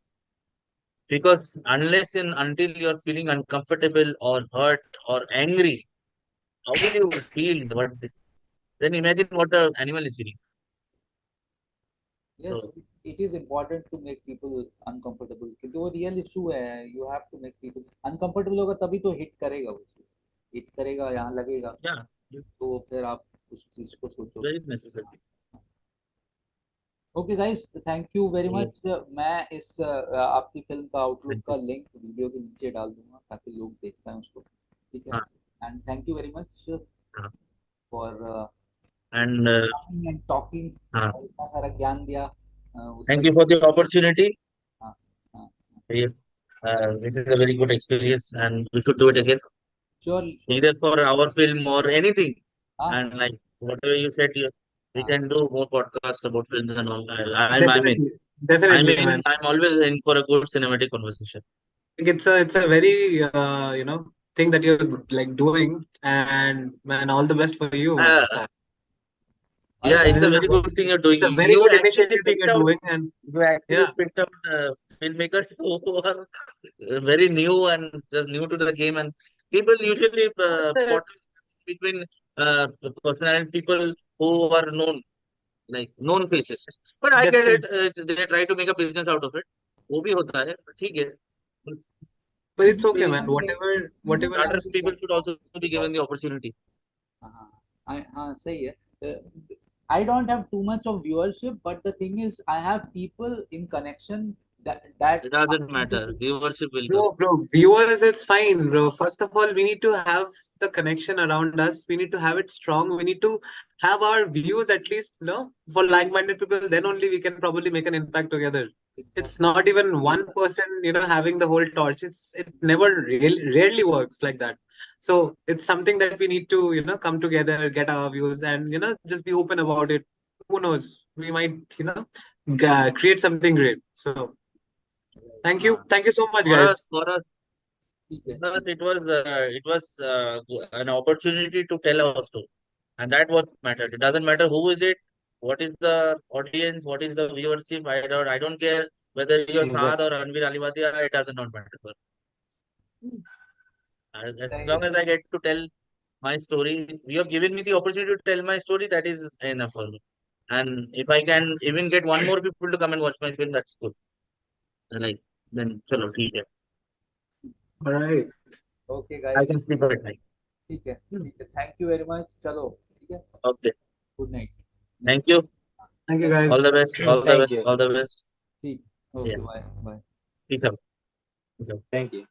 Speaker 1: Because unless and until you're feeling uncomfortable or hurt or angry, how will you feel then imagine what an animal is feeling.
Speaker 4: yes,
Speaker 1: So
Speaker 4: it is important to make people uncomfortable क्योंकि वो real issue है. You have to make people uncomfortable होगा तभी तो hit करेगा वो चीज. Hit करेगा, यहाँ लगेगा,
Speaker 1: yeah, it's
Speaker 4: तो फिर आप उस चीज को सोचोगे.
Speaker 1: very necessary.
Speaker 4: Okay guys, thank you very
Speaker 1: Okay,
Speaker 4: much. मैं इस आपकी फिल्म का आउटलुक
Speaker 1: thank
Speaker 4: का
Speaker 1: you.
Speaker 4: लिंक वीडियो के नीचे डाल दूंगा ताकि लोग देख पाएं उसको. ठीक है.
Speaker 1: हाँ,
Speaker 4: and thank you very much
Speaker 1: हाँ.
Speaker 4: For
Speaker 1: And
Speaker 4: coming and talking
Speaker 1: हाँ,
Speaker 4: और इतना सारा ज्ञान दिया उसके
Speaker 1: thank you
Speaker 4: लिए.
Speaker 1: for the opportunity.
Speaker 4: हाँ, हाँ.
Speaker 1: Yeah, this is a very good experience, and we should do it again,
Speaker 4: sure sure.
Speaker 1: either for our film or anything.
Speaker 4: हाँ,
Speaker 1: And like whatever you said, we
Speaker 4: हाँ.
Speaker 1: can do more podcasts about films and all.
Speaker 3: Definitely, definitely, man.
Speaker 1: I'm always in for a good cinematic conversation.
Speaker 3: It's a very thing that you're like doing, and man, all the best for you, man.
Speaker 1: Uh,
Speaker 3: So
Speaker 1: yeah,
Speaker 4: अरे
Speaker 1: it's
Speaker 3: this
Speaker 1: a
Speaker 3: is a
Speaker 1: very good thing you're doing.
Speaker 3: it's a very
Speaker 1: You
Speaker 3: good
Speaker 1: actually
Speaker 3: initiative that
Speaker 1: picked
Speaker 3: you're
Speaker 1: out.
Speaker 3: doing, and
Speaker 1: You actually
Speaker 3: yeah,
Speaker 1: picked out filmmakers who are very new and just new to the game, and people usually portray between personality people who are known, like known faces. But I get it.
Speaker 3: definitely.
Speaker 1: They try to make a business out of it. वो भी होता है, ठीक है.
Speaker 3: But it's okay,
Speaker 1: We
Speaker 3: man. Whatever
Speaker 1: starter
Speaker 3: is
Speaker 1: people should also be given the opportunity.
Speaker 4: हाँ, हाँ सही है. I don't have too much of viewership, but the thing is, I have people in connection that
Speaker 1: It
Speaker 4: are
Speaker 1: doesn't
Speaker 4: into
Speaker 1: matter.
Speaker 4: this.
Speaker 1: Viewership will come.
Speaker 3: bro, viewers, it's fine, bro. First of all, we need to have the connection around us. We need to have it strong. We need to have our views at least, for like-minded people. Then only we can probably make an impact together. It's
Speaker 4: Exactly.
Speaker 3: not even one person, having the whole torch. It never rarely works like that. So it's something that we need to, come together, get our views, and just be open about it. Who knows? We might, create something great. So
Speaker 1: Uh,
Speaker 3: thank you so much,
Speaker 1: for
Speaker 3: guys.
Speaker 1: us, for us,
Speaker 4: ठीक है.
Speaker 1: for us, it was an opportunity to tell our story, and that what mattered. It doesn't matter who is it, what is the audience, what is the viewership. I don't care whether you're Saad
Speaker 3: Exactly.
Speaker 1: or Anvir Aliwadia. It doesn't not matter. For as
Speaker 4: सही है.
Speaker 1: long as I get to tell my story, you have given me the opportunity to tell my story. That is enough for me. And if I can even get one more people to come and watch my film, that's good. Like then, chalo, ठीक है.
Speaker 3: All right.
Speaker 4: Okay,
Speaker 1: I
Speaker 4: guys.
Speaker 1: can sleep at night.
Speaker 4: ठीक है. ठीक है. Thank you very much. चलो. ठीक है.
Speaker 1: Okay.
Speaker 4: Good night.
Speaker 1: Thank you.
Speaker 3: Thank you,
Speaker 1: All
Speaker 3: guys.
Speaker 1: the best. All the
Speaker 2: Thank
Speaker 1: best.
Speaker 2: you.
Speaker 1: All the best.
Speaker 4: ठीक.
Speaker 1: Yeah.
Speaker 4: Okay. Bye. Bye.
Speaker 1: Peace out. Peace out.
Speaker 2: Thank you.